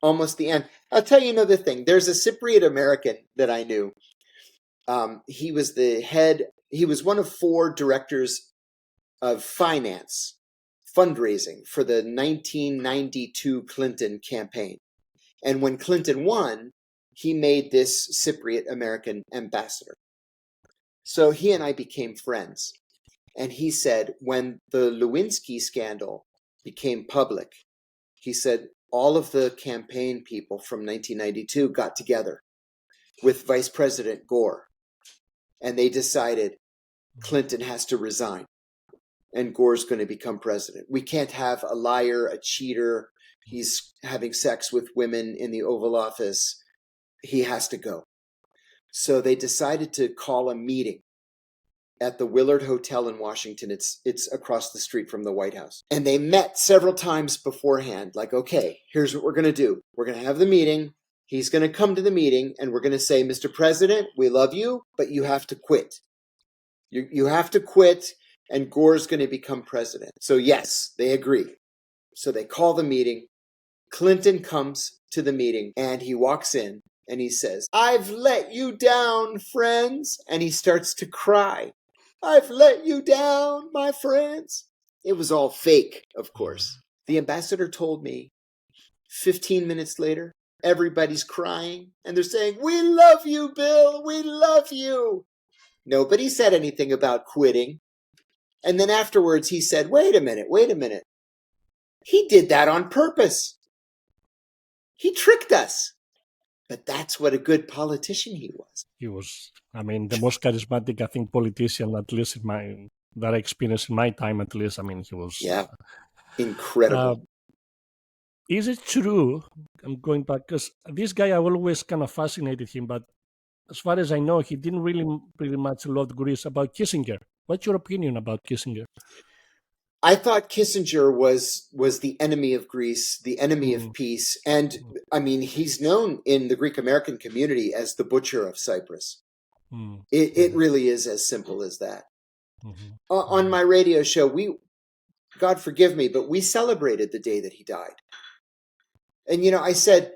Almost the end. I'll tell you another thing. There's a Cypriot American that I knew. He was one of 4 directors of finance, fundraising for the 1992 Clinton campaign. And when Clinton won, he made this Cypriot American ambassador. So he and I became friends. And he said, when the Lewinsky scandal became public, he said, all of the campaign people from 1992 got together with Vice President Gore. and they decided Clinton has to resign and Gore's going to become president. We can't have a liar, a cheater. He's having sex with women in the Oval Office. He has to go. So they decided to call a meeting at the Willard Hotel in Washington. It's across the street from the White House. And they met several times beforehand, like, okay, here's what we're going to do. We're going to have the meeting. He's going to come to the meeting, and we're going to say, Mr. President, we love you, but you have to quit. You have to quit, and Gore's going to become president. So yes, they agree. So they call the meeting. Clinton comes to the meeting, and he walks in, and he says, I've let you down, friends. And he starts to cry. I've let you down, my friends. It was all fake, of course. The ambassador told me 15 minutes later, everybody's crying, and they're saying, we love you, Bill, we love you. Nobody said anything about quitting. And then afterwards he said, wait a minute. He did that on purpose. He tricked us. But that's what a good politician he was. He was, I mean, the most charismatic, I think, politician, at least in that experience in my time, at least. I mean, he was... Yeah, incredible. Is it true? I'm going back, because this guy, I always kind of fascinated him, but as far as I know, he didn't really pretty much love Greece. About Kissinger. What's your opinion about Kissinger? I thought Kissinger was the enemy of Greece, the enemy of peace. And I mean, he's known in the Greek American community as the butcher of Cyprus. It really is as simple as that. On my radio show, God forgive me, but we celebrated the day that he died. And, I said,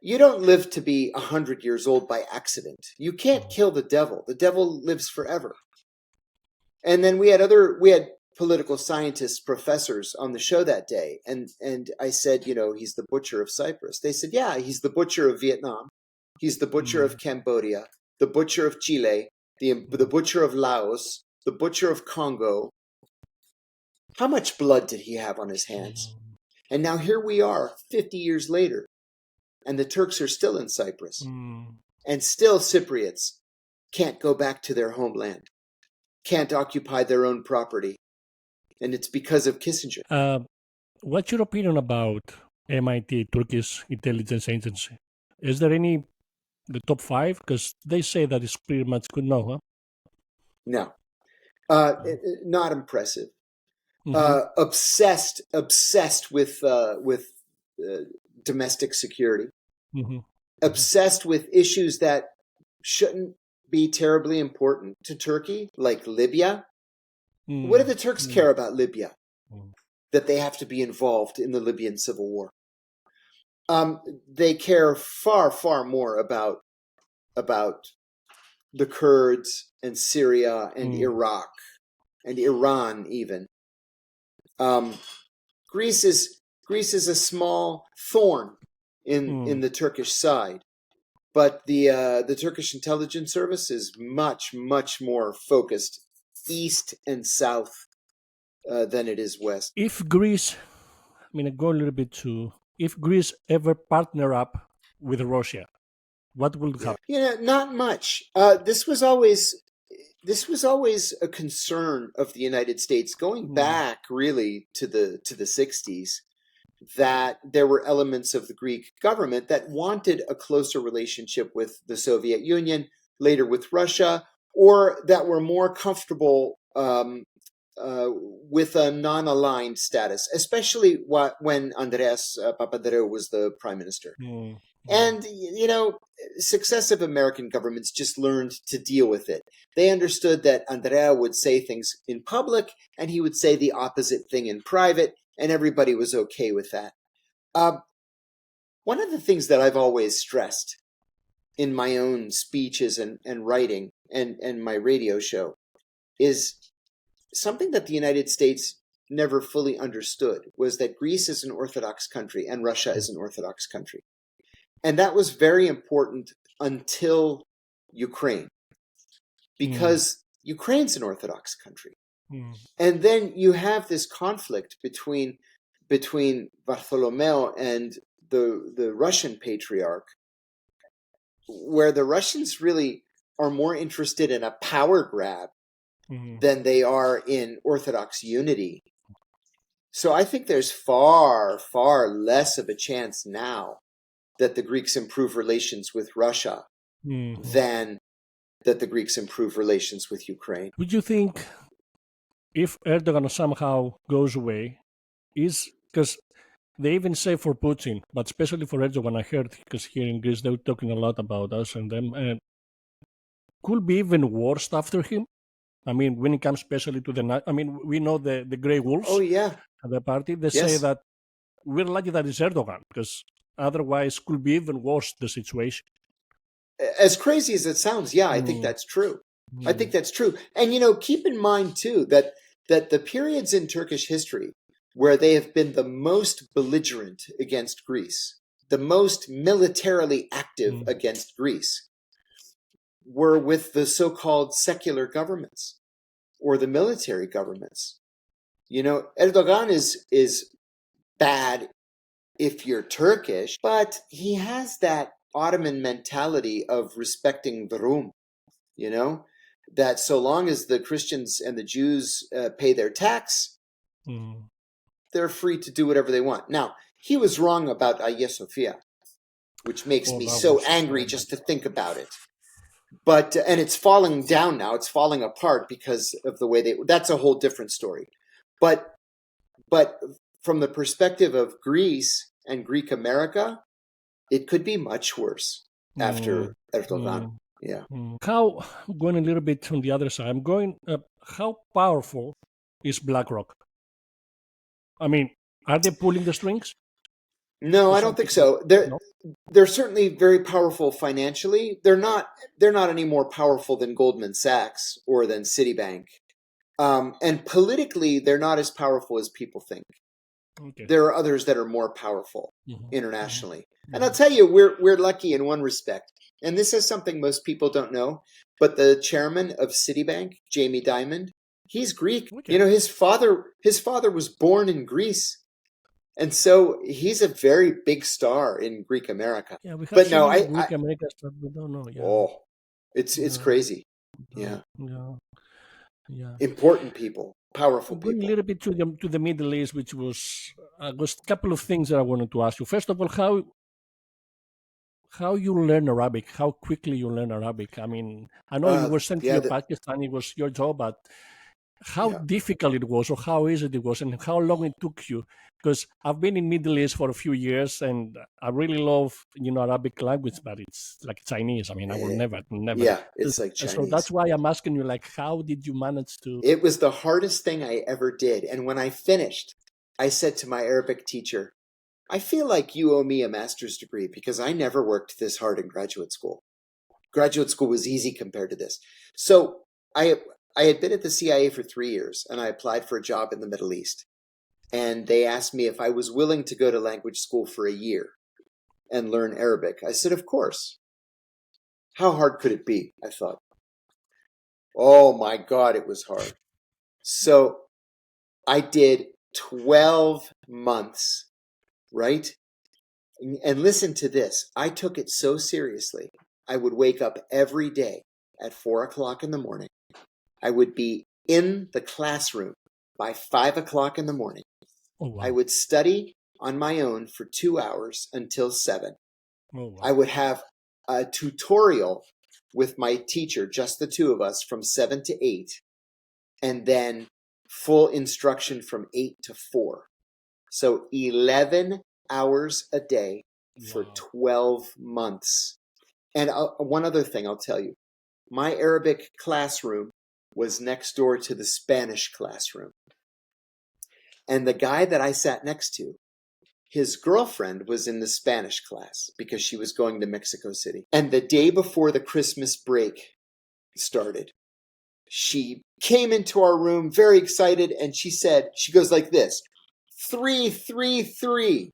you don't live to be 100 years old by accident. You can't kill the devil. The devil lives forever. And then we had political scientists, professors on the show that day. And I said, he's the butcher of Cyprus. They said, yeah, he's the butcher of Vietnam. He's the butcher of Cambodia, the butcher of Chile, the butcher of Laos, the butcher of Congo. How much blood did he have on his hands? And now here we are 50 years later, and the Turks are still in Cyprus. And still Cypriots can't go back to their homeland, can't occupy their own property. And it's because of Kissinger. What's your opinion about MIT, Turkish intelligence agency? Is there any, the top 5? Because they say that it's pretty much good now, huh? No. Not impressive. Obsessed with domestic security. Obsessed with issues that shouldn't be terribly important to Turkey, like Libya. What do the Turks care about Libya? That they have to be involved in the Libyan civil war. They care far, far more about the Kurds and Syria and Iraq and Iran even. Greece is a small thorn in the Turkish side, but the Turkish intelligence service is much, much more focused east and south than it is west. If Greece, I go a little bit to, if Greece ever partner up with Russia, what will happen? Not much. This was always a concern of the United States going back really to the 60s, that there were elements of the Greek government that wanted a closer relationship with the Soviet Union, later with Russia, or that were more comfortable with a non-aligned status, especially when Andreas Papadreou was the prime minister. And, successive American governments just learned to deal with it. They understood that Andrea would say things in public and he would say the opposite thing in private, and everybody was okay with that. One of the things that I've always stressed in my own speeches and writing and my radio show is something that the United States never fully understood, was that Greece is an Orthodox country and Russia is an Orthodox country. And that was very important until Ukraine, because Ukraine's an Orthodox country. And then you have this conflict between Bartholomew and the Russian patriarch, where the Russians really are more interested in a power grab Mhm. than they are in Orthodox unity. So I think there's far, far less of a chance now that the Greeks improve relations with Russia Mhm. than that the Greeks improve relations with Ukraine. Would you think if Erdogan somehow goes away, is because they even say for Putin, but especially for Erdogan, I heard because here in Greece they were talking a lot about us and them, and could be even worse after him. I mean, when it comes especially to I mean, we know the grey Oh, wolves yeah. at the party. They say Yes. that we're lucky that it's Erdogan because otherwise could be even worse the situation. As crazy as it sounds, yeah, I think Mm, that's true. I mm, think that's true. And, keep in mind, too, that the periods in Turkish history where they have been the most belligerent against Greece, the most militarily active mm, against Greece, were with the so-called secular governments or the military governments. Erdogan is bad if you're Turkish, but he has that Ottoman mentality of respecting the Rum, that so long as the Christians and the Jews pay their tax, mm. they're free to do whatever they want. Now, he was wrong about Hagia Sophia, which makes Oh, me that so was, angry oh my just to God. think about it. But and it's falling down now. It's falling apart because of the way that's a whole different story. But from the perspective of Greece and Greek America, it could be much worse Mm, after Erdogan. mm, Yeah. How, going a little bit on the other side, I'm going, how powerful is BlackRock? I mean, are they pulling the strings? No, Because I some don't think people, so. They're no? they're certainly very powerful financially. They're not any more powerful than Goldman Sachs or than Citibank. And politically, they're not as powerful as people think. Okay. There are others that are more powerful Mhm, mhm, internationally. And I'll mhm. tell you, we're lucky in one respect. And this is something most people don't know, but the chairman of Citibank, Jamie Dimon, he's Greek. Okay. His father was born in Greece. And so he's a very big star in Greek America. Yeah, we have But so no, many I Greek Americans that we don't know. Yeah, oh, it's yeah, crazy. yeah, Yeah. yeah, yeah. Important people, powerful Going a people. little bit to the Middle East, which was a couple of things that I wanted to ask you. First of all, how you learn Arabic, how quickly you learn Arabic. I mean, I know you were sent to Yeah, your Pakistan, it was your job, but how yeah. difficult it was or how easy it was and how long it took you, because I've been in Middle East for a few years and I really love Arabic language, but it's like Chinese. I mean, I will Eh, never. yeah, it's like So that's Chinese. why I'm asking you, like, how did you manage to? It was the hardest thing I ever did. And when I finished, I said to my Arabic teacher, I feel like you owe me a master's degree because I never worked this hard in graduate school. Graduate school was easy compared to this. So I I had been at the CIA for 3 years and I applied for a job in the Middle East. And they asked me if I was willing to go to language school for a year and learn Arabic. I said, of course. How hard could it be? I thought. Oh my God, it was hard. So I did 12 months, right? And listen to this. I took it so seriously. I would wake up every day at 4 o'clock in the morning. I would be in the classroom by 5 o'clock in the morning. Oh I wow. would study on my own for 2 hours until 7. Oh I wow. would have a tutorial with my teacher, just the two of us, from 7 to 8, and then full instruction from 8 to 4. So 11 hours a day for Wow. 12 months. And one other thing I'll tell you. My Arabic classroom was next door to the Spanish classroom. And the guy that I sat next to, his girlfriend was in the Spanish class because she was going to Mexico City. And the day before the Christmas break started, she came into our room very excited and she goes like this, 333,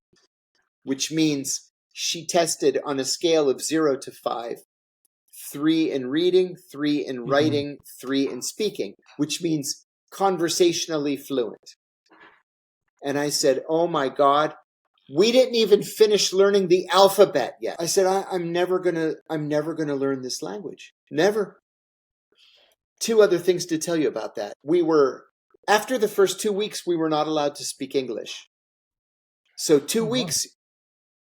which means she tested on a scale of 0 to 5, 3 in reading, 3 in Mhm. writing, 3 in speaking, which means conversationally fluent. And I said, oh my God, We didn't even finish learning the alphabet yet. I said, I'm never gonna learn this language. Never. Two other things to tell you about that. After the first 2 weeks, we were not allowed to speak English. So 2 weeks,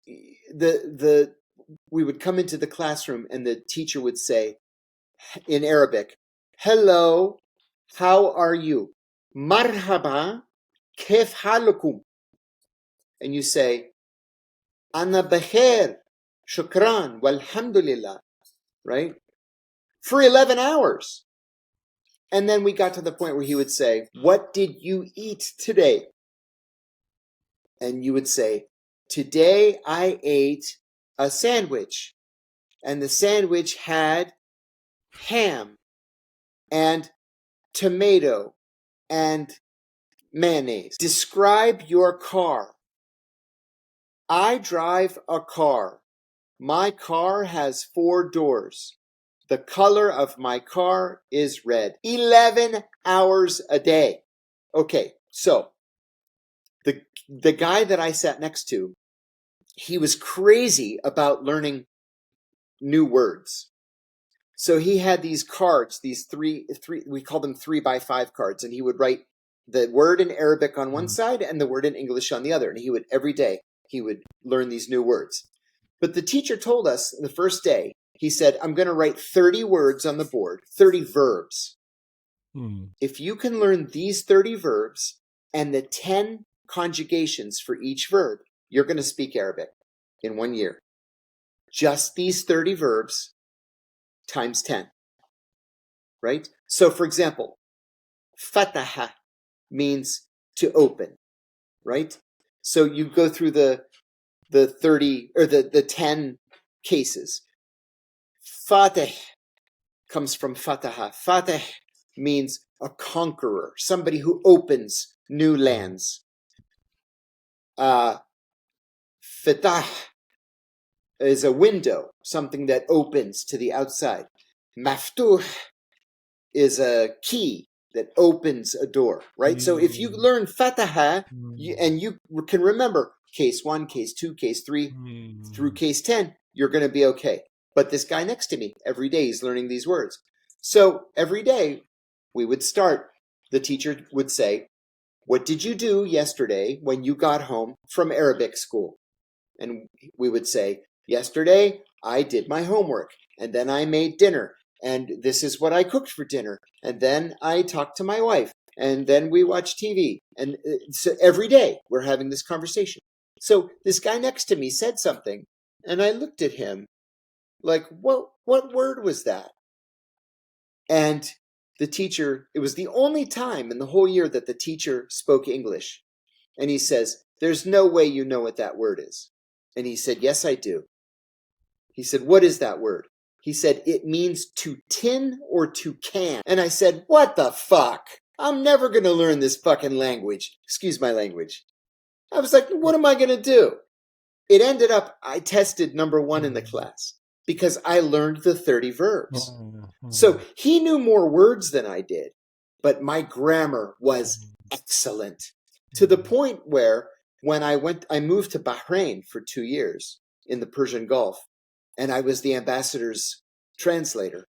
we would come into the classroom and the teacher would say in Arabic, hello, how are you? Marhaba, kif halukum? And you say, ana bakhair, shukran, walhamdulillah, right? For 11 hours. And then we got to the point where he would say, what did you eat today? And you would say, today I ate a sandwich. And the sandwich had ham and tomato and mayonnaise. Describe your car. I drive a car. My car has 4 doors. The color of my car is red. 11 hours a day. Okay, so the guy that I sat next to, he was crazy about learning new words. So he had these cards, these three, we call them 3x5 cards, and he would write the word in Arabic on one side and the word in English on the other. And every day, he would learn these new words. But the teacher told us the first day, he said, I'm going to write 30 words on the board, 30 verbs. If you can learn these 30 verbs and the 10 conjugations for each verb, you're going to speak Arabic in 1 year. Just these 30 verbs times 10, right? So for example, fataha means to open, right? So you go through the 30 or the 10 cases. Fatih comes from fataha. Fatih means a conqueror, somebody who opens new lands. Fitah is a window, something that opens to the outside. Maftuh is a key that opens a door, right? So if you learn fataha, and you can remember case 1, case 2, case 3, through case 10, you're going to be okay. But this guy next to me, every day he's learning these words. So every day we would start, the teacher would say, what did you do yesterday when you got home from Arabic school? And we would say, yesterday I did my homework, and then I made dinner, and this is what I cooked for dinner, and then I talked to my wife, and then we watched TV. And so every day we're having this conversation. So this guy next to me said something, and I looked at him like, what word was that? And the teacher, it was the only time in the whole year that the teacher spoke English. And he says, there's no way you know what that word is. And he said, yes, I do. He said, what is that word? He said, it means to tin or to can. And I said, what the fuck? I'm never going to learn this fucking language. Excuse my language. I was like, what am I going to do? It ended up, I tested number 1 in the class because I learned the 30 verbs. So he knew more words than I did, but my grammar was excellent, to the point where when I moved to Bahrain for 2 years in the Persian Gulf, and I was the ambassador's translator.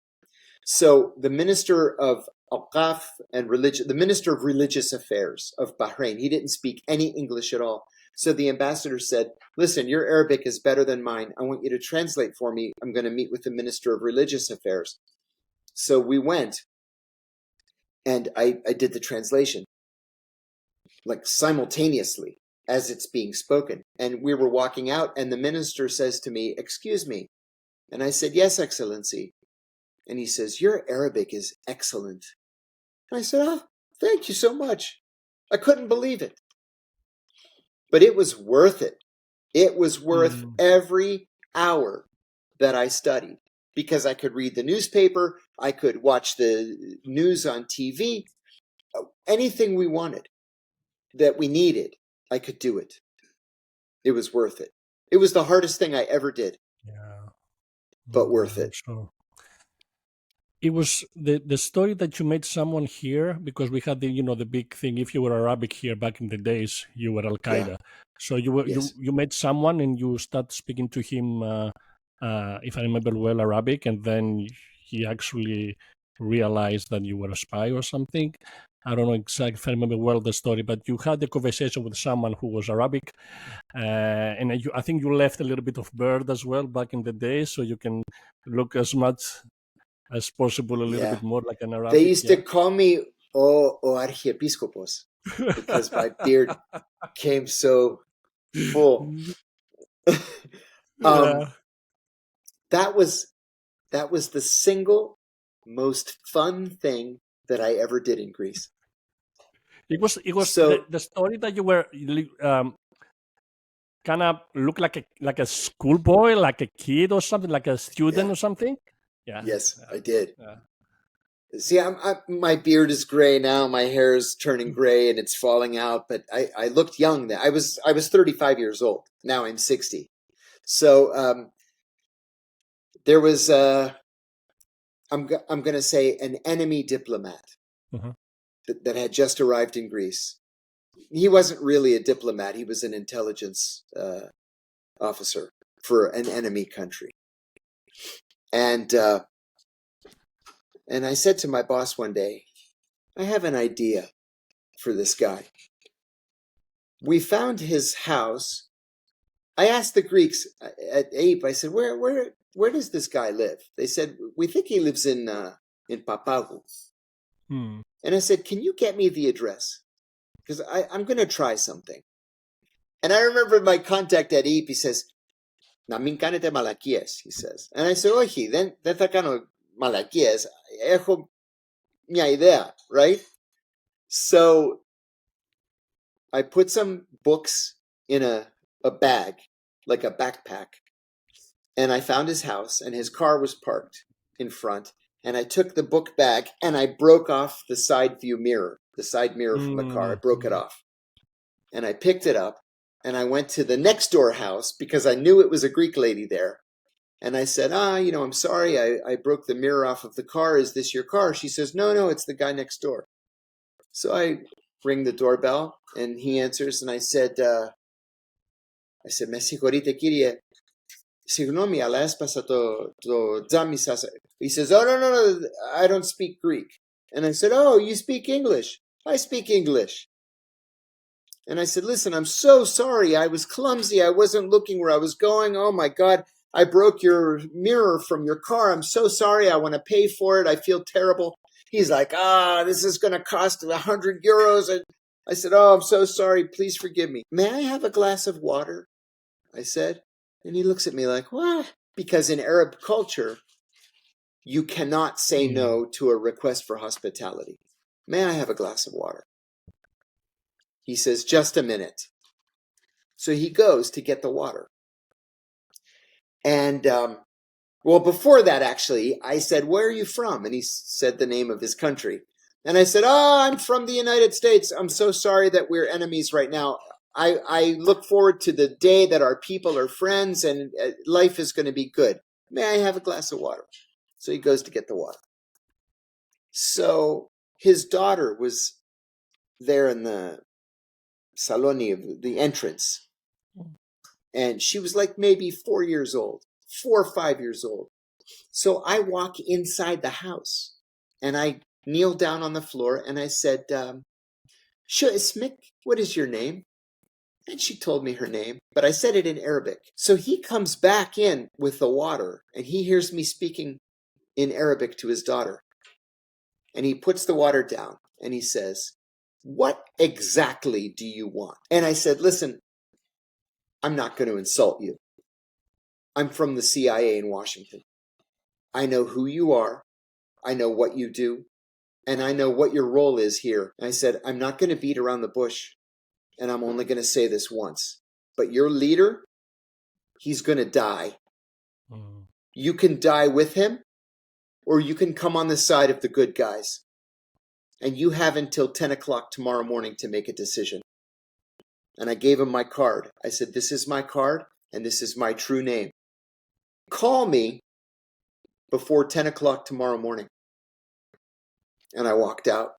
So the minister of Awqaf and religion, the minister of religious affairs of Bahrain, he didn't speak any English at all. So the ambassador said, listen, your Arabic is better than mine. I want you to translate for me. I'm going to meet with the minister of religious affairs. So we went, and I did the translation, like simultaneously as it's being spoken. And we were walking out, and the minister says to me, excuse me. And I said, yes, Excellency. And he says, your Arabic is excellent. And I said, oh, thank you so much. I couldn't believe it. But it was worth it. It was worth every hour that I studied, because I could read the newspaper, I could watch the news on TV, anything we wanted, that we needed, I could do it. It was worth it. It was the hardest thing I ever did, but worth it. Sure. It was the story that you made someone here, because we had the big thing, if you were Arabic here back in the days, you were Al Qaeda. So you Yes. you met someone and you start speaking to him, if I remember well, Arabic, and then he actually realized that you were a spy or something. I don't know exactly if I remember well the story, but you had a conversation with someone who was Arabic, and I think you left a little bit of bird as well back in the day, so you can look as much as possible a little Yeah. bit more like an They Arabic. used to Yeah. call me O Archiepiscopos because my beard came so full. um, Yeah. that was the single most fun thing that I ever did in Greece. It was So the story that you were kind of look like a schoolboy, like a kid or something, like a student yeah, or something. Yeah, yes, I did. yeah. See, my beard is gray now. My hair is turning gray and it's falling out. But I looked young then. I was 35 years old. Now I'm 60. So there was I'm going to say an enemy diplomat Uh-huh. that had just arrived in Greece. He wasn't really a diplomat. He was an intelligence officer for an enemy country. And I said to my boss one day, I have an idea for this guy. We found his house. I asked the Greeks at Ape, I said, where does this guy live? They said, we think he lives in Papagu. Hmm. And I said, can you get me the address? Because I'm going to try something. And I remember my contact at Ape, he says, Namin kanete malakies, he says. And I said, oye, then takano malakies, ejo mi idea, right? So I put some books in a bag, like a backpack, and I found his house, and his car was parked in front. And I took the book bag and I broke off the side view mirror, the side mirror from the car. I broke it off. And I picked it up and I went to the next door house because I knew it was a Greek lady there. And I said, I'm sorry, I broke the mirror off of the car. Is this your car? She says, no, it's the guy next door. So I ring the doorbell and he answers and I said, me συγχωρείτε κύριε, συγγνώμη, αλλά έσπασα το τζάμι σας. He says, oh, no, I don't speak Greek. And I said, oh, you speak English? I speak English. And I said, listen, I'm so sorry. I was clumsy. I wasn't looking where I was going. Oh, my God. I broke your mirror from your car. I'm so sorry. I want to pay for it. I feel terrible. He's like, this is going to cost 100 euros. And I said, oh, I'm so sorry. Please forgive me. May I have a glass of water? I said. And he looks at me like, what? Because in Arab culture, you cannot say no to a request for hospitality. May I have a glass of water? He says, just a minute. So he goes to get the water. And, before that, actually, I said, where are you from? And he said the name of his country. And I said, I'm from the United States. I'm so sorry that we're enemies right now. I look forward to the day that our people are friends and life is going to be good. May I have a glass of water? So he goes to get the water. So his daughter was there in the saloni of the entrance. And she was like maybe 4 years old, 4 or 5 years old. So I walk inside the house and I kneel down on the floor and I said, Shu Ismik, what is your name? And she told me her name, but I said it in Arabic. So he comes back in with the water and he hears me speaking in Arabic to his daughter. And he puts the water down and he says, what exactly do you want? And I said, listen, I'm not going to insult you. I'm from the CIA in Washington. I know who you are. I know what you do. And I know what your role is here. And I said, I'm not going to beat around the bush. And I'm only going to say this once. But your leader, he's going to die. You can die with him, or you can come on the side of the good guys. And you have until 10 o'clock tomorrow morning to make a decision. And I gave him my card. I said, this is my card, and this is my true name. Call me before 10 o'clock tomorrow morning. And I walked out.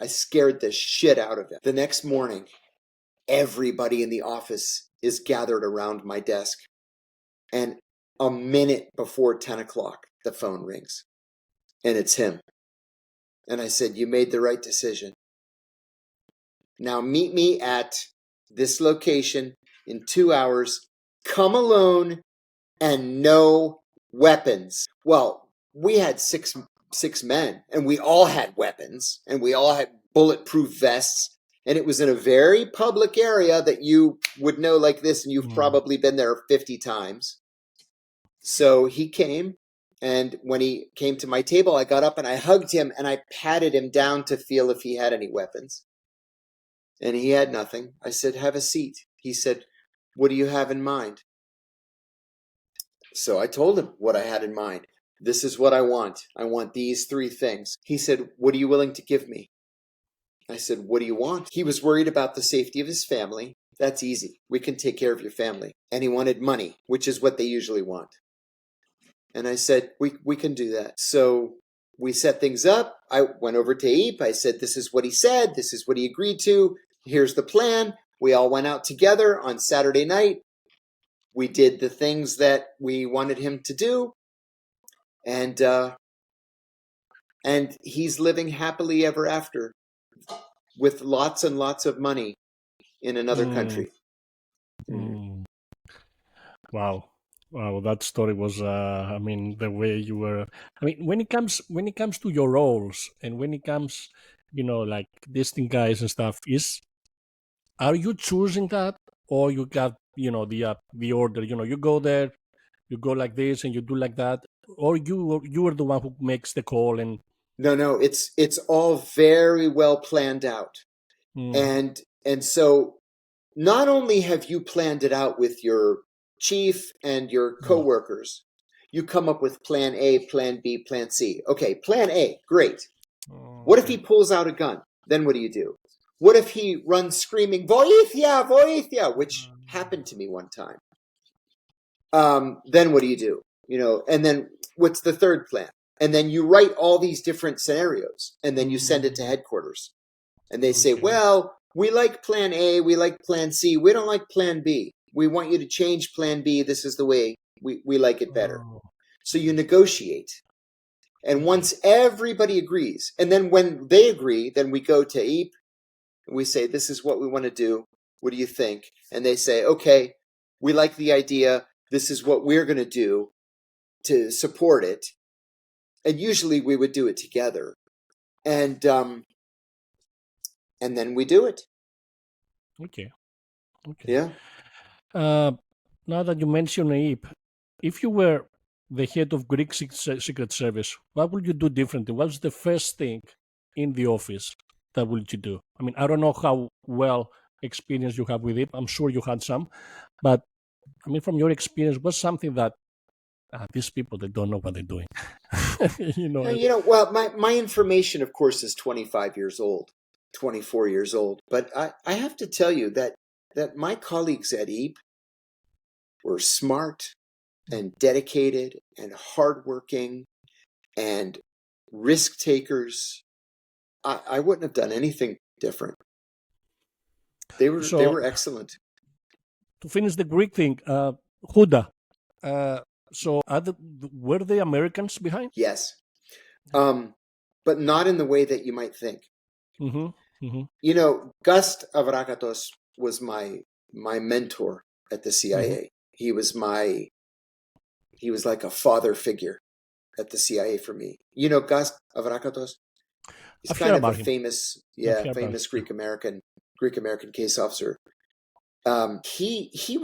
I scared the shit out of him. The next morning, everybody in the office is gathered around my desk. And a minute before 10 o'clock, the phone rings. And it's him. And I said, you made the right decision. Now meet me at this location in 2 hours. Come alone and no weapons. Well, we had six men, and we all had weapons, and we all had bulletproof vests. And it was in a very public area that you would know like this, and you've probably been there 50 times. So he came, and when he came to my table, I got up and I hugged him and I patted him down to feel if he had any weapons. And he had nothing. I said, have a seat. He said, what do you have in mind? So I told him what I had in mind. This is what I want. I want these 3 things. He said, what are you willing to give me? I said, what do you want? He was worried about the safety of his family. That's easy. We can take care of your family. And he wanted money, which is what they usually want. And I said, we can do that. So we set things up. I went over to Eep. I said, this is what he said. This is what he agreed to. Here's the plan. We all went out together on Saturday night. We did the things that we wanted him to do. And he's living happily ever after with lots and lots of money in another country. Wow. Wow, that story was, I mean, the way you were, I mean, when it comes to your roles and when it comes, like distant guys and stuff, are you choosing that, or you got, the order, you go there, you go like this and you do like that, or you are the one who makes the call and. No, it's all very well planned out. And so not only have you planned it out with your chief and your coworkers, you come up with plan A, plan B, plan C. Okay, plan A, great. What if he pulls out a gun? Then what do you do? What if he runs screaming, Voithia, Voithia, which happened to me one time? Then what do you do? And then what's the third plan? And then you write all these different scenarios, and then you send it to headquarters. And they say, well, we like plan A, we like plan C, we don't like plan B. We want you to change plan B. This is the way we like it better. So you negotiate. And once everybody agrees, and then when they agree, then we go to Eep, and we say, this is what we want to do. What do you think? And they say, okay, we like the idea. This is what we're going to do to support it. And usually we would do it together. And then we do it. Okay. Yeah. Now that you mention Eep, if you were the head of Greek Secret Service, what would you do differently? What's the first thing in the office that would you do? I mean, I don't know how well experience you have with it. I'm sure you had some, but I mean, from your experience, what's something that these people, they don't know what they're doing? Well, my information, of course, is 25 years old, 24 years old. But I have to tell you that my colleagues at Eep were smart and dedicated and hardworking and risk takers. I wouldn't have done anything different. They were excellent. To finish the Greek thing, Huda. So were the Americans behind? Yes. But not in the way that you might think. Gust Avrakatos was my mentor at the CIA. He was like a father figure at the CIA for me. Gust Avrakatos? He's kind of a famous Greek American case officer. He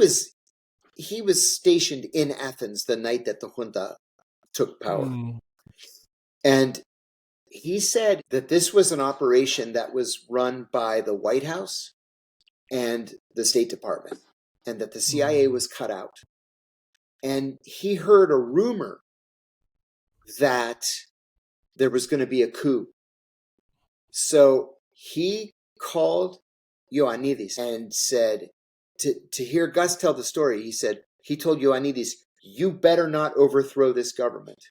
was stationed in Athens the night that the junta took power. And he said that this was an operation that was run by the White House and the State Department, and that the CIA was cut out. And he heard a rumor that there was going to be a coup. So he called Ioannidis and said, to hear Gus tell the story, he told Ioannidis, you better not overthrow this government.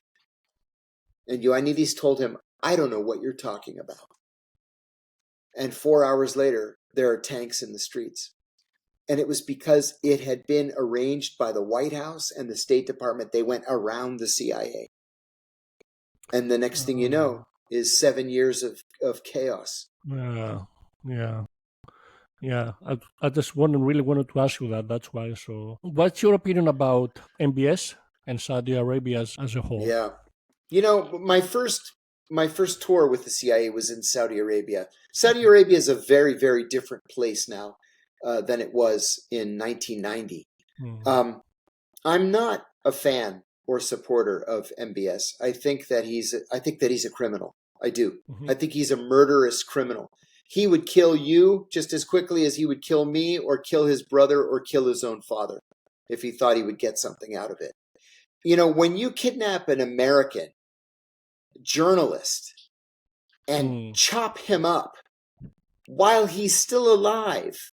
And Ioannidis told him, I don't know what you're talking about. And 4 hours later, there are tanks in the streets. And it was because it had been arranged by the White House and the State Department. They went around the CIA. And the next thing you know is 7 years of chaos. Yeah. I just really wanted to ask you that. That's why. So, what's your opinion about MBS and Saudi Arabia as a whole? Yeah. My first tour with the CIA was in Saudi Arabia. Saudi Arabia is a very, very different place now than it was in 1990. I'm not a fan or supporter of MBS. I think that he's a criminal. I do. I think he's a murderous criminal. He would kill you just as quickly as he would kill me or kill his brother or kill his own father if he thought he would get something out of it. When you kidnap an American journalist and chop him up while he's still alive,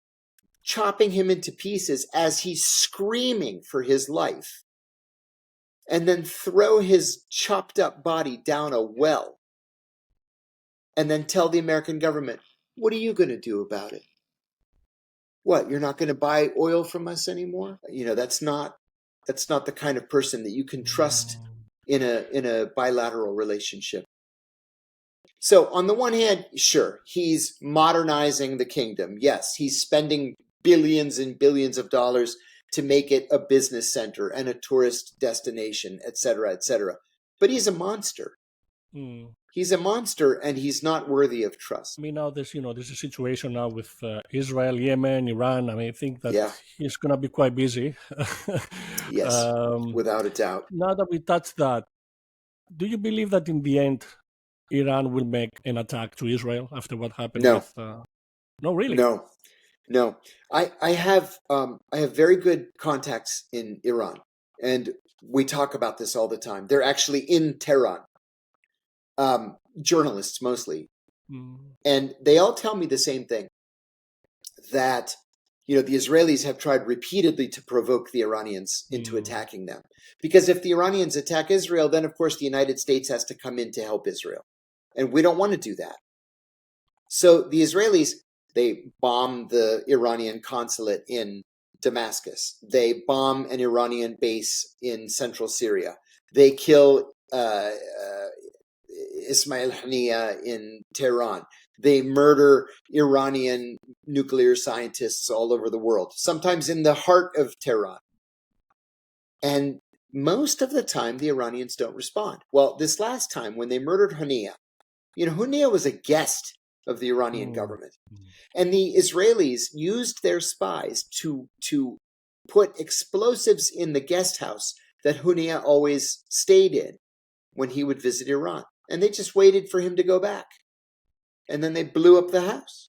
chopping him into pieces as he's screaming for his life, and then throw his chopped up body down a well, and then tell the American government, what are you going to do about it? What, you're not going to buy oil from us anymore? That's not the kind of person that you can trust in a bilateral relationship. So on the one hand, sure, he's modernizing the kingdom. Yes, he's spending billions and billions of dollars to make it a business center and a tourist destination, et cetera, et cetera. But he's a monster. He's a monster, and he's not worthy of trust. I mean, now there's a situation now with Israel, Yemen, Iran. I mean, I think that he's going to be quite busy. Yes, without a doubt. Now that we touched that, do you believe that in the end, Iran will make an attack to Israel after what happened? No. With, no, really? No. I have very good contacts in Iran, and we talk about this all the time. They're actually in Tehran. Journalists mostly. And they all tell me the same thing, that the Israelis have tried repeatedly to provoke the Iranians into attacking them. Because if the Iranians attack Israel, then of course the United States has to come in to help Israel. And we don't want to do that. So the Israelis, they bomb the Iranian consulate in Damascus. They bomb an Iranian base in central Syria. They kill Ismail Haniyeh in Tehran. They murder Iranian nuclear scientists all over the world, sometimes in the heart of Tehran. And most of the time, the Iranians don't respond. Well, this last time when they murdered Haniyeh, Haniyeh was a guest of the Iranian government. And the Israelis used their spies to put explosives in the guest house that Haniyeh always stayed in when he would visit Iran. And they just waited for him to go back. And then they blew up the house.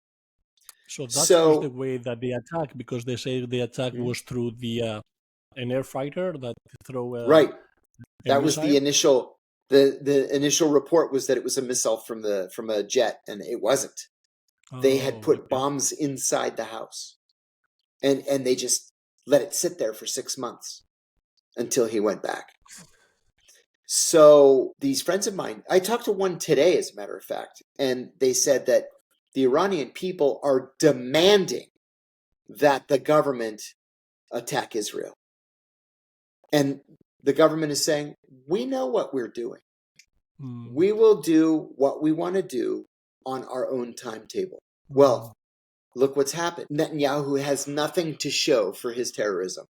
So that was the way that they attacked, because they say the attack was through an air fighter that threw right. That was the initial. The initial report was that it was a missile from a jet, and it wasn't. They had put bombs inside the house, and they just let it sit there for 6 months until he went back. So these friends of mine, I talked to one today, as a matter of fact, and they said that the Iranian people are demanding that the government attack Israel. And the government is saying, we know what we're doing. We will do what we want to do on our own timetable. Well, look what's happened. Netanyahu has nothing to show for his terrorism.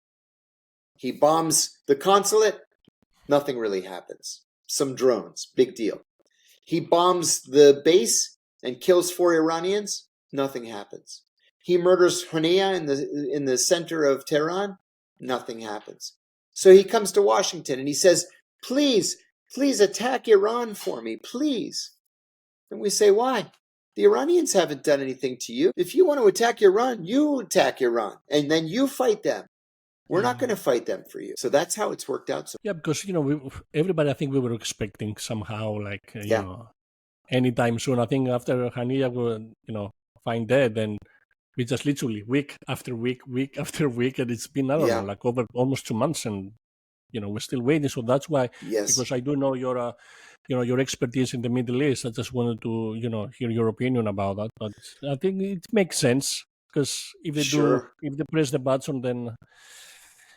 He bombs the consulate. Nothing really happens. Some drones, big deal. He bombs the base and kills 4 Iranians. Nothing happens. He murders Haniyeh in the center of Tehran. Nothing happens. So he comes to Washington and he says, please attack Iran for me, please. And we say, why? The Iranians haven't done anything to you. If you want to attack Iran, you attack Iran, and then you fight them. We're not going to fight them for you. So that's how it's worked out. Yeah, because, everybody, I think we were expecting somehow, anytime soon. I think after Haniyeh will, find dead, then we just literally week after week, week after week, and it's been, over almost 2 months, and, we're still waiting. So that's why, because I do know your expertise in the Middle East, I just wanted to, hear your opinion about that. But I think it makes sense. because Sure. if they press the button, then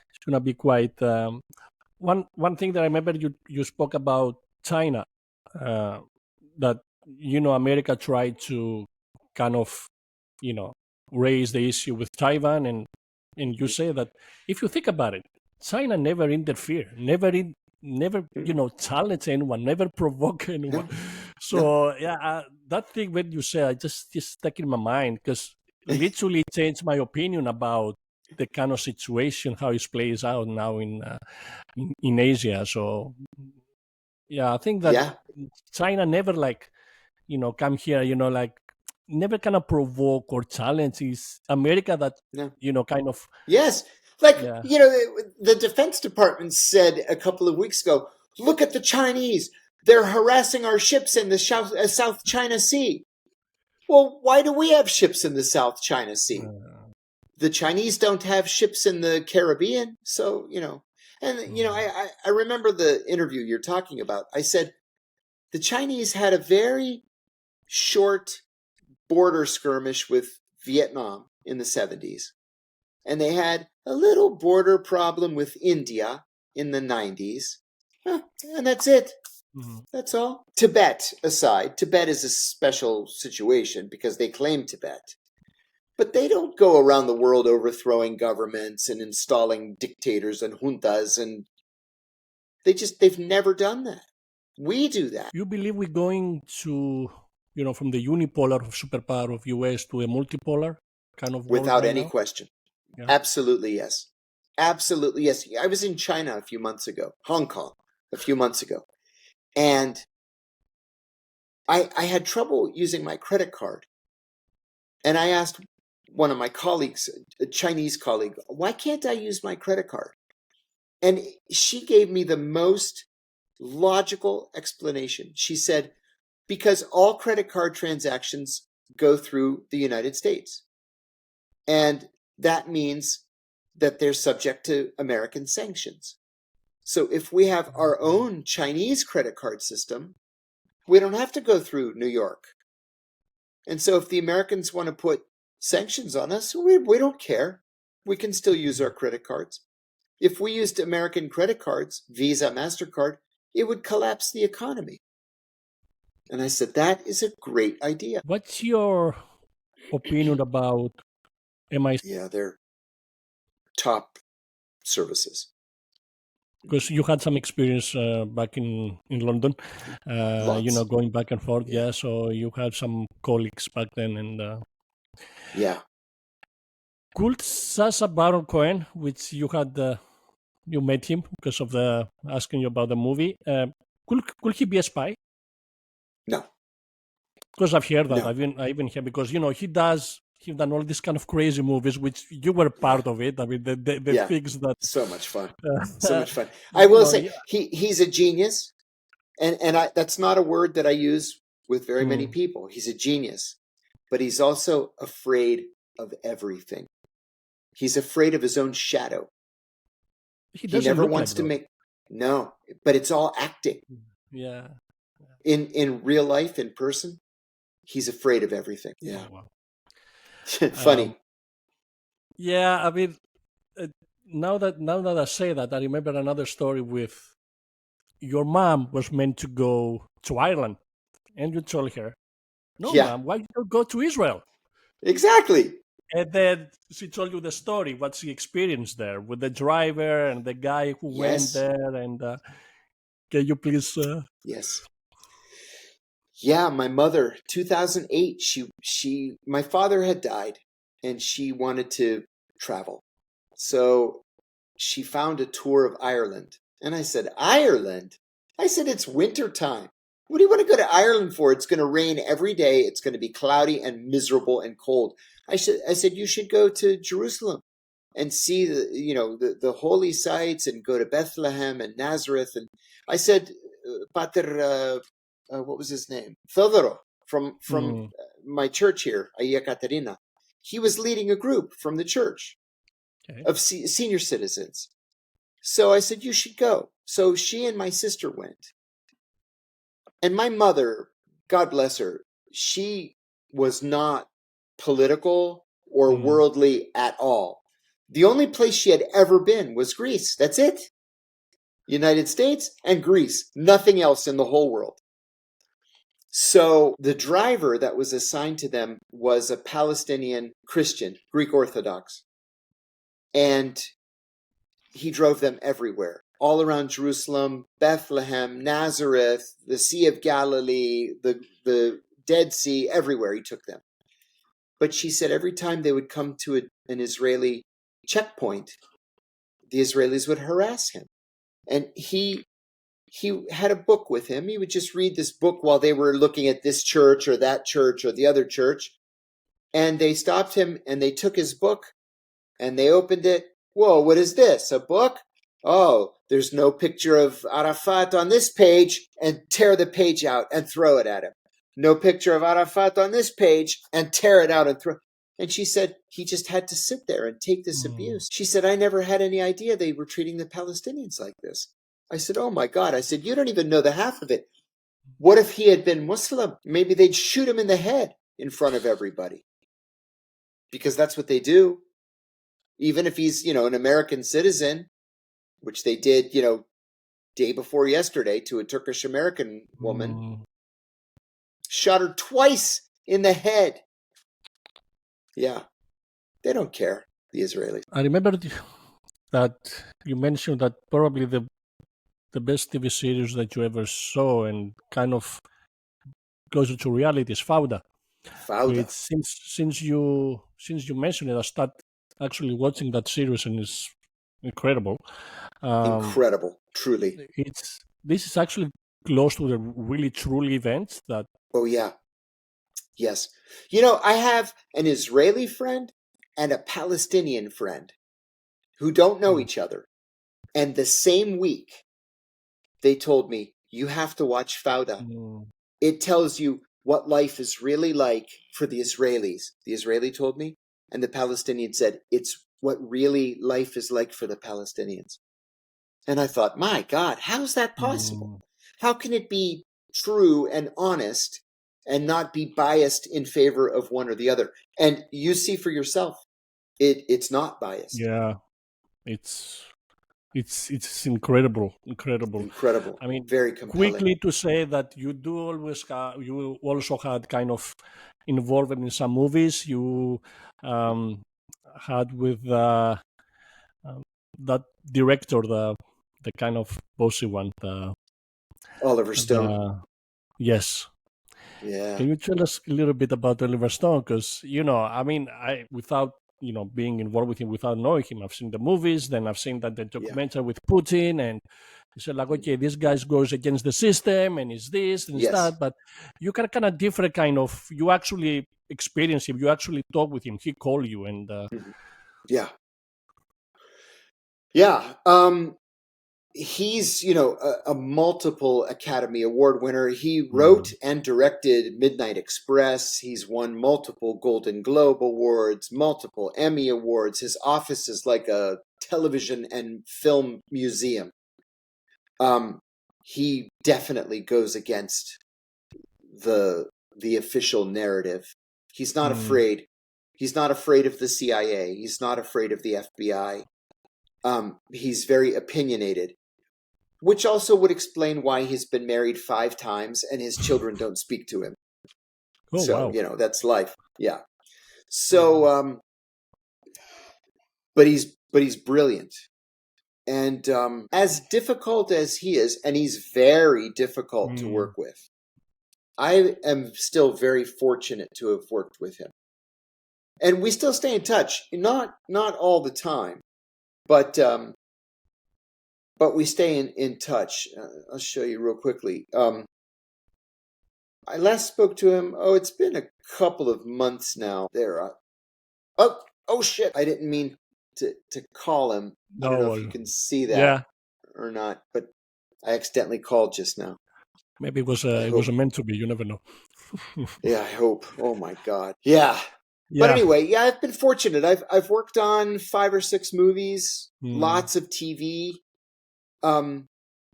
it's gonna be quite. One thing that I remember you spoke about China, uh, that America tried to kind of raise the issue with Taiwan, and you say that if you think about it, China never interfere, never challenge anyone, never provoke No, anyone. no. So yeah, that thing when you say, I just stuck in my mind because literally changed my opinion about the kind of situation how it plays out now in Asia. So yeah, I think that Yeah. China never like come here, like never kind of provoke or challenge. Is America that No. kind of Yes. Like, yeah. the Defense Department said a couple of weeks ago, look at the Chinese. They're harassing our ships in the South China Sea. Well, why do we have ships in the South China Sea? Uh, The Chinese don't have ships in the Caribbean. So, and, mm, I remember the interview you're talking about. I said, the Chinese had a very short border skirmish with Vietnam in the 70s. And they had a little border problem with India in the 90s. And that's it. mm. That's all. Tibet aside, Tibet is a special situation because they claim Tibet. But they don't go around the world overthrowing governments and installing dictators and juntas, and they've never done that. We do that. You believe we're going to from the unipolar superpower of US to a multipolar kind of world Without right any now? question. Yeah. Absolutely yes. Absolutely yes. I was in China a few months ago, Hong Kong a few months ago, and I had trouble using my credit card. And I asked one of my colleagues, a Chinese colleague, why can't I use my credit card? And she gave me the most logical explanation. She said, because all credit card transactions go through the United States. And that means that they're subject to American sanctions. So if we have our own Chinese credit card system, we don't have to go through New York. And so if the Americans want to put sanctions on us, we don't care. We can still use our credit cards. If we used American credit cards, Visa, MasterCard, it would collapse the economy. And I said, that is a great idea. What's your opinion about MI? Yeah, they're top services. Because you had some experience back in London, Lots. going back and forth. Yeah. Yeah, so you had some colleagues back then, and Yeah. could Sasa Baron Cohen, which you met him because of the asking you about the movie. Could he be a spy? No. Because I've heard that. No. I even hear because he's done all these kind of crazy movies, which you were Yeah. part of it. I mean, the Yeah. things that So much fun. So uh, much fun. I will say yeah. he's a genius. And that's not a word that I use with very many Mm. people. He's a genius, but he's also afraid of everything. He's afraid of his own shadow. He He doesn't never look like wants to though. make, no, but it's all acting. Yeah. In real life, in person, he's afraid of everything. Oh, Yeah. wow. Funny. Yeah. I mean, uh, now that I say that, I remember another story with your mom was meant to go to Ireland, and you told her, "No, Yeah, mom, why you don't go to Israel?" exactly. And then she told you the story, what she experienced there with the driver and the guy who went Yes. there. And can you please? Yes. Yeah, my mother, 2008, my father had died and she wanted to travel. So she found a tour of Ireland. And I said, Ireland? I said, it's winter time. What do you want to go to Ireland for? It's going to rain every day. It's going to be cloudy and miserable and cold. I said, you should go to Jerusalem and see the holy sites and go to Bethlehem and Nazareth. And I said, Pater, what was his name? Theodoro from Mm, my church here, Aya Caterina. He was leading a group from the church okay. of senior citizens. So I said, you should go. So she and my sister went. And my mother, God bless her, she was not political. or worldly at all. The only place she had ever been was Greece. That's it. United States and Greece. Nothing else in the whole world. So the driver that was assigned to them was a Palestinian Christian, Greek Orthodox. And he drove them everywhere, all around Jerusalem, Bethlehem, Nazareth, the Sea of Galilee, the Dead Sea, everywhere he took them. But she said every time they would come to an Israeli checkpoint, the Israelis would harass him. And he had a book with him. He would just read this book while they were looking at this church or that church or the other church. And they stopped him and they took his book and they opened it. Whoa, what is this? A book? Oh, there's no picture of Arafat on this page, and tear the page out and throw it at him. No picture of Arafat on this page and tear it out and throw. And she said he just had to sit there and take this abuse. She said, I never had any idea they were treating the Palestinians like this. I said, oh my God. I said, you don't even know the half of it. What if he had been Muslim? Maybe they'd shoot him in the head in front of everybody. Because that's what they do. Even if he's, an American citizen, which they did, day before yesterday to a Turkish American woman, shot her twice in the head. Yeah, they don't care, the Israelis. I remember that you mentioned that probably the best TV series that you ever saw and kind of closer to reality is Fauda. Fauda. Since you mentioned it, I started actually watching that series and it's incredible. Incredible, truly. This is actually close to the really true events that. Oh yeah, yes. I have an Israeli friend and a Palestinian friend who don't know each other, and the same week they told me, you have to watch Fauda. It tells you what life is really like for the Israelis. The Israeli told me, and the Palestinian said, it's what really life is like for the Palestinians. And I thought, my God, how is that possible? How can it be true and honest and not be biased in favor of one or the other? And you see for yourself, it's not biased. Yeah, it's incredible. I mean, very compelling. Quickly to say that you also had kind of involved in some movies. You had with that director, the kind of bossy one, Oliver Stone. Yes. Yeah. Can you tell us a little bit about Oliver Stone? Because without being involved with him, without knowing him, I've seen the movies, then I've seen the documentary with Putin, and you said like, okay, this guy goes against the system, and is this and is that, but you can kind of different kind of. You actually experience him. You actually talk with him. He called you, and yeah. He's, a multiple Academy Award winner. He wrote and directed Midnight Express. He's won multiple Golden Globe Awards, multiple Emmy Awards. His office is like a television and film museum. He definitely goes against the official narrative. He's not afraid. He's not afraid of the CIA. He's not afraid of the FBI. He's very opinionated. Which also would explain why he's been married 5 times and his children don't speak to him. Wow. That's life. Yeah. So, but he's brilliant. And as difficult as he is, and he's very difficult to work with, I am still very fortunate to have worked with him. And we still stay in touch. Not all the time, but we stay in touch. I'll show you real quickly. I last spoke to him. Oh, it's been a couple of months now. There. Oh shit! I didn't mean to call him. I don't know if you can see that or not, but I accidentally called just now. Maybe it was meant to be. You never know. Yeah, I hope. Oh my God. Yeah. But anyway, I've been fortunate. I've worked on 5 or 6 movies, lots of TV.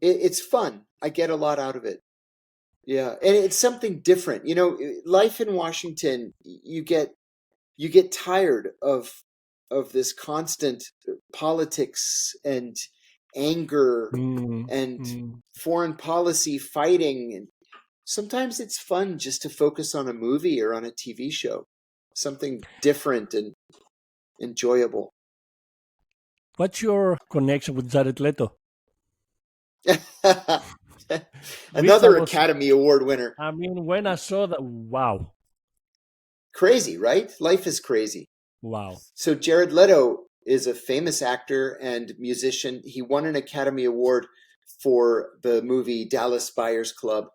It's fun. I get a lot out of it. Yeah. And it's something different. Life in Washington, you get you get tired of this constant politics and anger and foreign policy fighting. And sometimes it's fun just to focus on a movie or on a TV show, something different and enjoyable. What's your connection with Jared Leto? Another Academy Award winner. I mean, when I saw that, wow. Crazy, right? Life is crazy. Wow. So Jared Leto is a famous actor and musician. He won an Academy Award for the movie Dallas Buyers Club.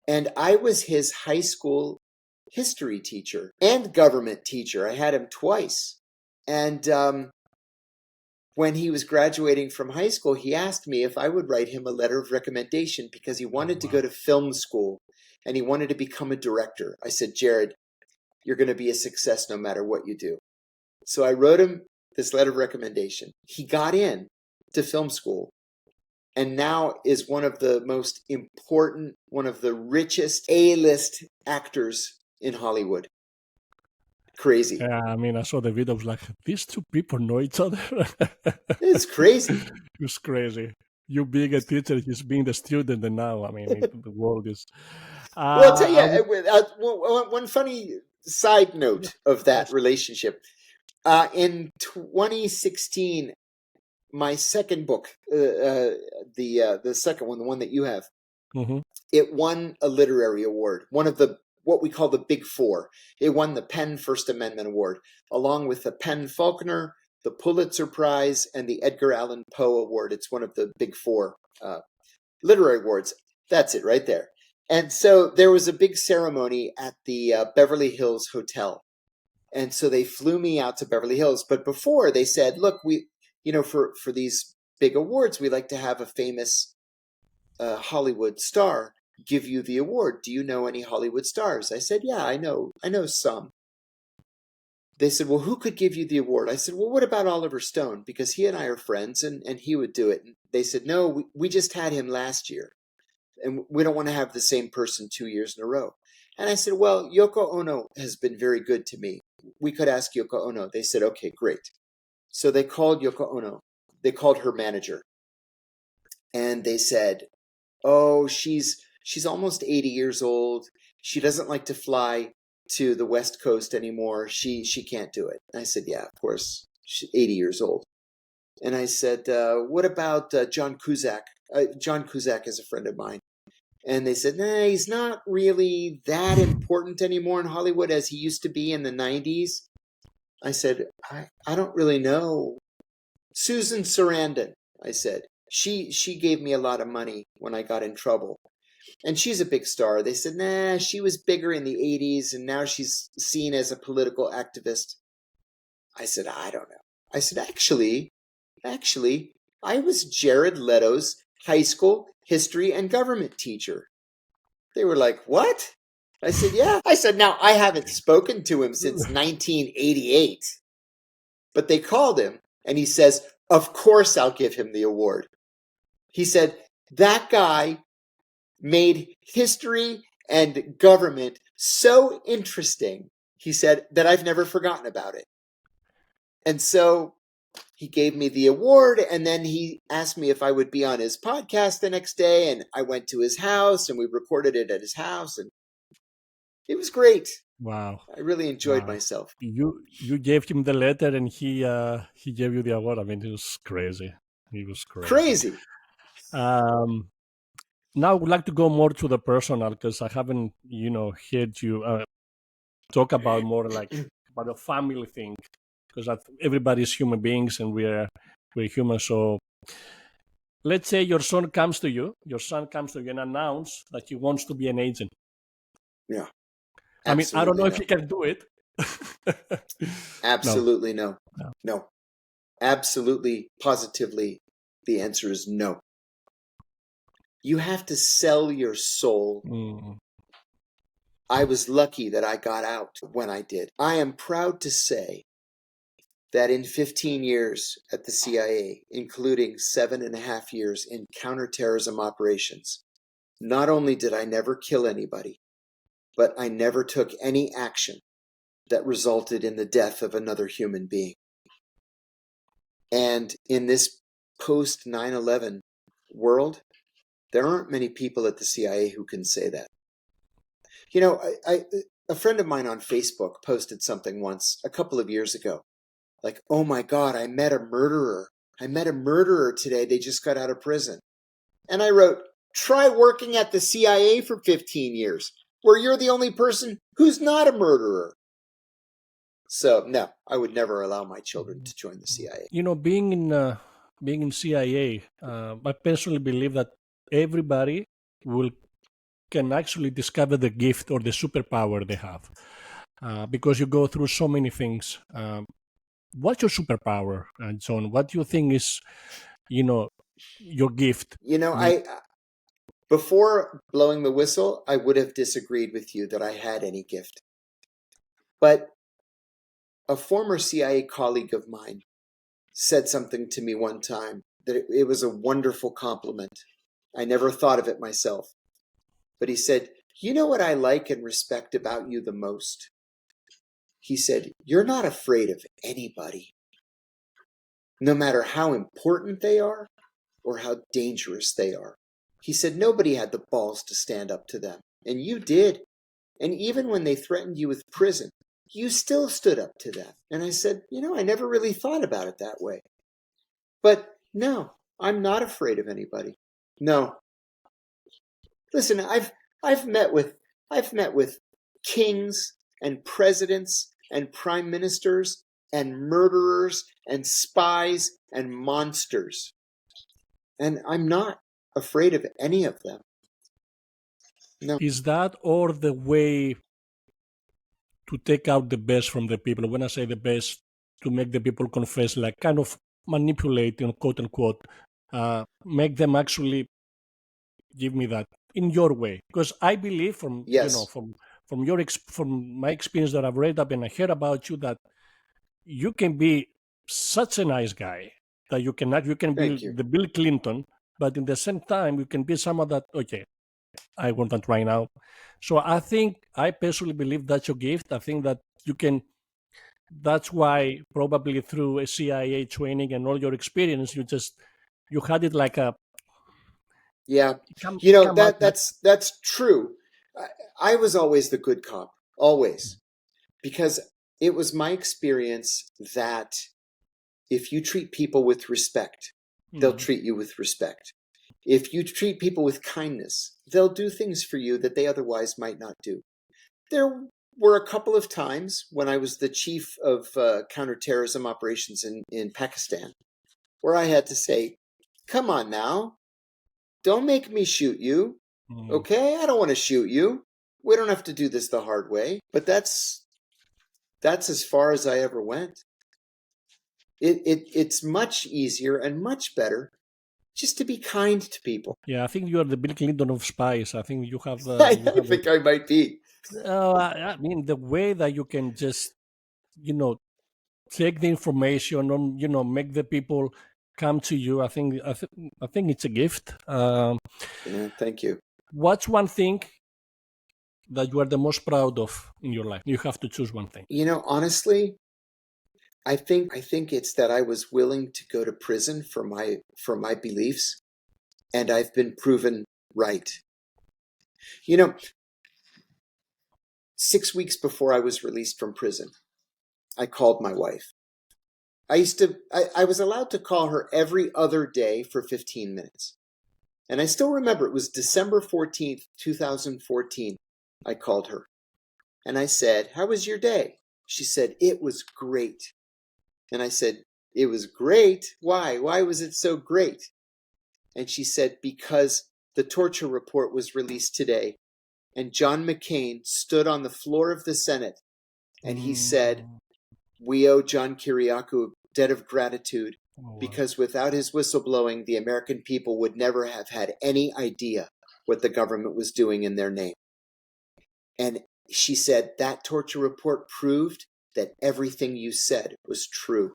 And I was his high school history teacher and government teacher. I had him twice. And when he was graduating from high school, he asked me if I would write him a letter of recommendation because he wanted to go to film school and he wanted to become a director. I said, Jared, you're going to be a success no matter what you do. So I wrote him this letter of recommendation. He got in to film school and now is one of the most important, one of the richest A-list actors in Hollywood. Crazy. Yeah, I mean, I saw the video. I was like, these two people know each other. It's crazy. It's crazy. You being a teacher, he's being the student, and now, I mean, the world is. Well, I'll tell you, one funny side note of that relationship. In 2016, my second book, the second one, the one that you have, it won a literary award, one of the what we call the Big Four. It won the PEN First Amendment Award, along with the PEN Faulkner, the Pulitzer Prize, and the Edgar Allan Poe Award. It's one of the Big Four literary awards. That's it right there. And so there was a big ceremony at the Beverly Hills Hotel. And so they flew me out to Beverly Hills. But before they said, look, for these big awards, we like to have a famous Hollywood star give you the award. Do you know any Hollywood stars? I said, yeah, I know some. They said, well, who could give you the award? I said, well, what about Oliver Stone? Because he and I are friends and he would do it. And they said, no, we just had him last year. And we don't want to have the same person 2 years in a row. And I said, well, Yoko Ono has been very good to me. We could ask Yoko Ono. They said, okay, great. So they called Yoko Ono. They called her manager. And they said, oh, she's almost 80 years old. She doesn't like to fly to the West Coast anymore. She can't do it. I said, yeah, of course. She's 80 years old. And I said, what about John Cusack? John Cusack is a friend of mine. And they said, nah, he's not really that important anymore in Hollywood as he used to be in the 90s. I said, I don't really know. Susan Sarandon, I said. She gave me a lot of money when I got in trouble. And she's a big star. They said, nah, she was bigger in the 80s and now she's seen as a political activist. I said, I don't know. I said, actually, I was Jared Leto's high school history and government teacher. They were like, what? I said, yeah. I said, now, I haven't spoken to him since 1988. But they called him and he says, of course I'll give him the award. He said, that guy made history and government so interesting, he said, that I've never forgotten about it. And so he gave me the award, and then he asked me if I would be on his podcast the next day, and I went to his house, and we recorded it at his house, and it was great. Wow. I really enjoyed myself. You gave him the letter, and he gave you the award. I mean, it was crazy. It was crazy. Now I would like to go more to the personal, because I haven't, heard you talk about more like about a family thing, because everybody's human beings and we're human. So let's say your son comes to you and announce that he wants to be an agent. Yeah. I mean, I don't know if he can do it. Absolutely no. No. Absolutely, positively, the answer is no. You have to sell your soul. I was lucky that I got out when I did. I am proud to say that in 15 years at the CIA, including 7.5 years in counterterrorism operations, not only did I never kill anybody, but I never took any action that resulted in the death of another human being. And in this post 9/11 world, there aren't many people at the CIA who can say that. You know, a friend of mine on Facebook posted something once a couple of years ago, like, "Oh my God, I met a murderer. I met a murderer today. They just got out of prison." And I wrote, "Try working at the CIA for 15 years, where you're the only person who's not a murderer." So, no, I would never allow my children to join the CIA. You know, being in CIA, I personally believe that everybody will can actually discover the gift or the superpower they have, because you go through so many things. What's your superpower, John? What do you think is, you know, your gift? You know, I mean, before blowing the whistle, I would have disagreed with you that I had any gift. But a former CIA colleague of mine said something to me one time that it was a wonderful compliment. I never thought of it myself. But he said, "You know what I like and respect about you the most?" He said, "You're not afraid of anybody, no matter how important they are or how dangerous they are." He said, "Nobody had the balls to stand up to them, and you did. And even when they threatened you with prison, you still stood up to them." And I said, "You know, I never really thought about it that way. But no, I'm not afraid of anybody. No. Listen, I've met with kings and presidents and prime ministers and murderers and spies and monsters. And I'm not afraid of any of them. No. is that or the way to take out the best from the people? When I say the best, to make the people confess, like kind of manipulate, quote unquote, make them actually give me that in your way. Because I believe from Yes. from from my experience that I've read up and I heard about you, that you can be such a nice guy that you can be Thank you. the Bill Clinton, but in the same time you can be someone that, okay, I want that right now. So I personally believe that's your gift. I think that you can. That's why probably through a CIA training and all your experience, you had it like a Yeah. come You know, come out like. that's true. I was always the good cop, always, because it was my experience that if you treat people with respect, they'll Mhm. treat you with respect. If you treat people with kindness, they'll do things for you that they otherwise might not do. There were a couple of times when I was the chief of counterterrorism operations in Pakistan where I had to say, "Come on now, don't make me shoot you. Mm. Okay? I don't want to shoot you. We don't have to do this the hard way." But that's as far as I ever went. It's much easier and much better just to be kind to people. Yeah, I think you are the Bill Clinton of spies. I think you I have think I might be. I mean, the way that you can just you know take the information, or make the people come to you. I think it's a gift. Yeah, thank you. What's one thing that you are the most proud of in your life? You have to choose one thing. You know, honestly, I think it's that I was willing to go to prison for my beliefs, and I've been proven right. You know, 6 weeks before I was released from prison, I called my wife. I was allowed to call her every other day for 15 minutes. And I still remember it was December 14th, 2014. I called her and I said, "How was your day?" She said, "It was great." And I said, "It was great? Why? Why was it so great?" And she said, "Because the torture report was released today, and John McCain stood on the floor of the Senate and he said, Mm. 'We owe John Kiriakou a debt of gratitude Oh, wow. because without his whistleblowing, the American people would never have had any idea what the government was doing in their name.'" And she said, "That torture report proved that everything you said was true."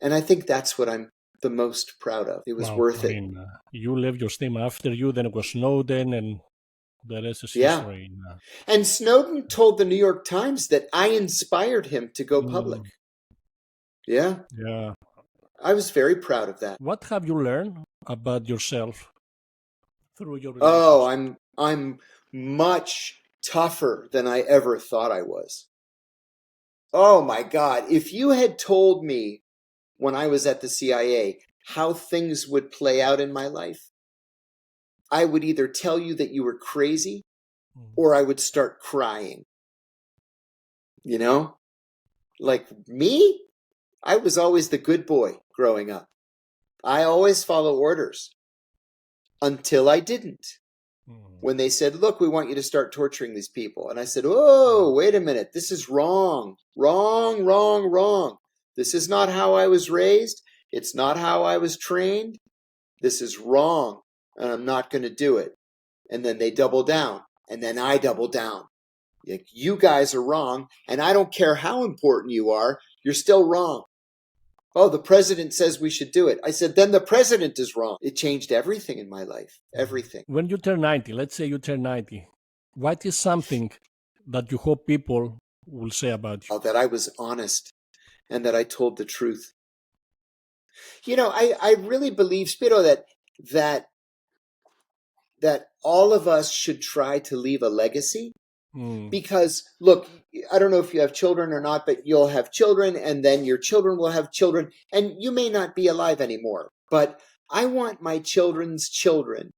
And I think that's what I'm the most proud of. It was Wow. worth I it. mean, you left your steam after you. Then it was Snowden, and The rest is Yeah. history. And Snowden told the New York Times that I inspired him to go public. Mm, Yeah. yeah. I was very proud of that. What have you learned about yourself through your Oh, relationship? I'm much tougher than I ever thought I was. Oh my God. If you had told me when I was at the CIA how things would play out in my life, I would either tell you that you were crazy Mm. or I would start crying. You know? Like me, I was always the good boy growing up. I always follow orders until I didn't. Mm. When they said, look, we want you to start torturing these people. And I said, oh, wait a minute. This is wrong. Wrong, wrong, wrong. This is not how I was raised. It's not how I was trained. This is wrong. And I'm not going to do it. And then they double down. And then I double down. Like, you guys are wrong. And I don't care how important you are. You're still wrong. Oh, the president says we should do it. I said, then the president is wrong. It changed everything in my life. Everything. When you turn 90, let's say you turn 90, what is something that you hope people will say about you? Oh, that I was honest and that I told the truth. You know, I really believe, Spiro, that all of us should try to leave a legacy. Mm. Because, look, I don't know if you have children or not, but you'll have children, and then your children will have children, and you may not be alive anymore. But I want my children's children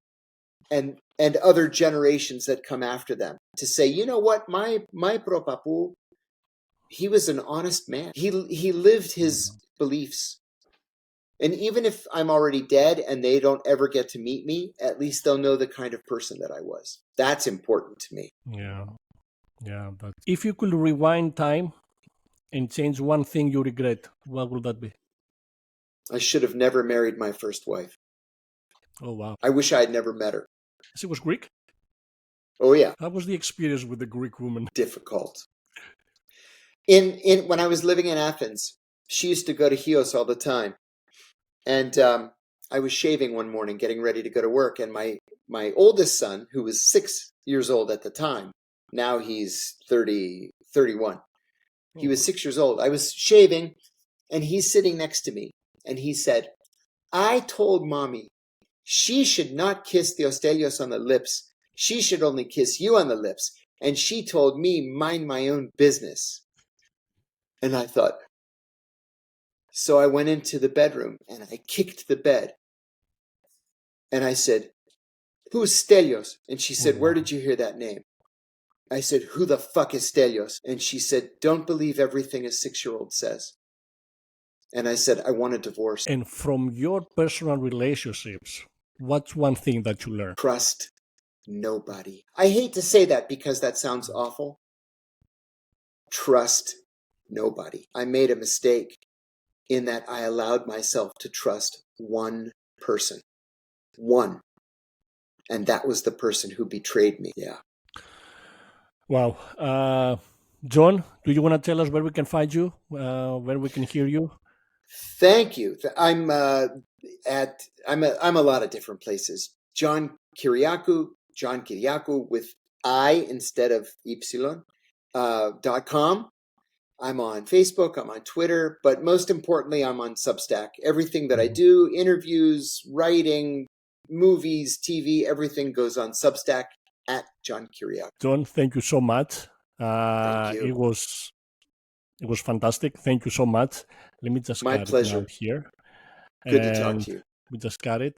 and other generations that come after them to say, you know what, my propapu, he was an honest man. He lived his beliefs. And even if I'm already dead and they don't ever get to meet me, at least they'll know the kind of person that I was. That's important to me. Yeah. Yeah. If you could rewind time and change one thing you regret, what would that be? I should have never married my first wife. Oh, wow. I wish I had never met her. She was Greek? Oh yeah, How was the experience with the Greek woman? difficult. In when I was living in Athens, she used to go to Chios all the time, and I was shaving one morning, getting ready to go to work, and my oldest son, who was 6 years old at the time, now he's 31. He was 6 years old. I was shaving, and he's sitting next to me, and he said, I told mommy she should not kiss the Ostelios on the lips. She should only kiss you on the lips. And she told me, mind my own business. And I thought, so I went into the bedroom and I kicked the bed. And I said, who's Stelios? And she said, where did you hear that name? I said, who the fuck is Stelios? And she said, don't believe everything a 6-year-old says. And I said, I want a divorce. And from your personal relationships, what's one thing that you learned? Trust nobody. I hate to say that because that sounds awful. Trust nobody. I made a mistake in that I allowed myself to trust one person. One. And that was the person who betrayed me. Yeah. Wow. John, do you want to tell us where we can find you, where we can hear you? Thank you. I'm a lot of different places. John Kiriakou with I instead of Ypsilon, .com. I'm on Facebook, I'm on Twitter, but most importantly, I'm on Substack. Everything that I do, interviews, writing, movies, TV, everything goes on Substack at John Kiriakou. John, thank you so much. Thank you. It was fantastic. Thank you so much. Let me just My cut it pleasure. now here. Good to talk to you. We just got it.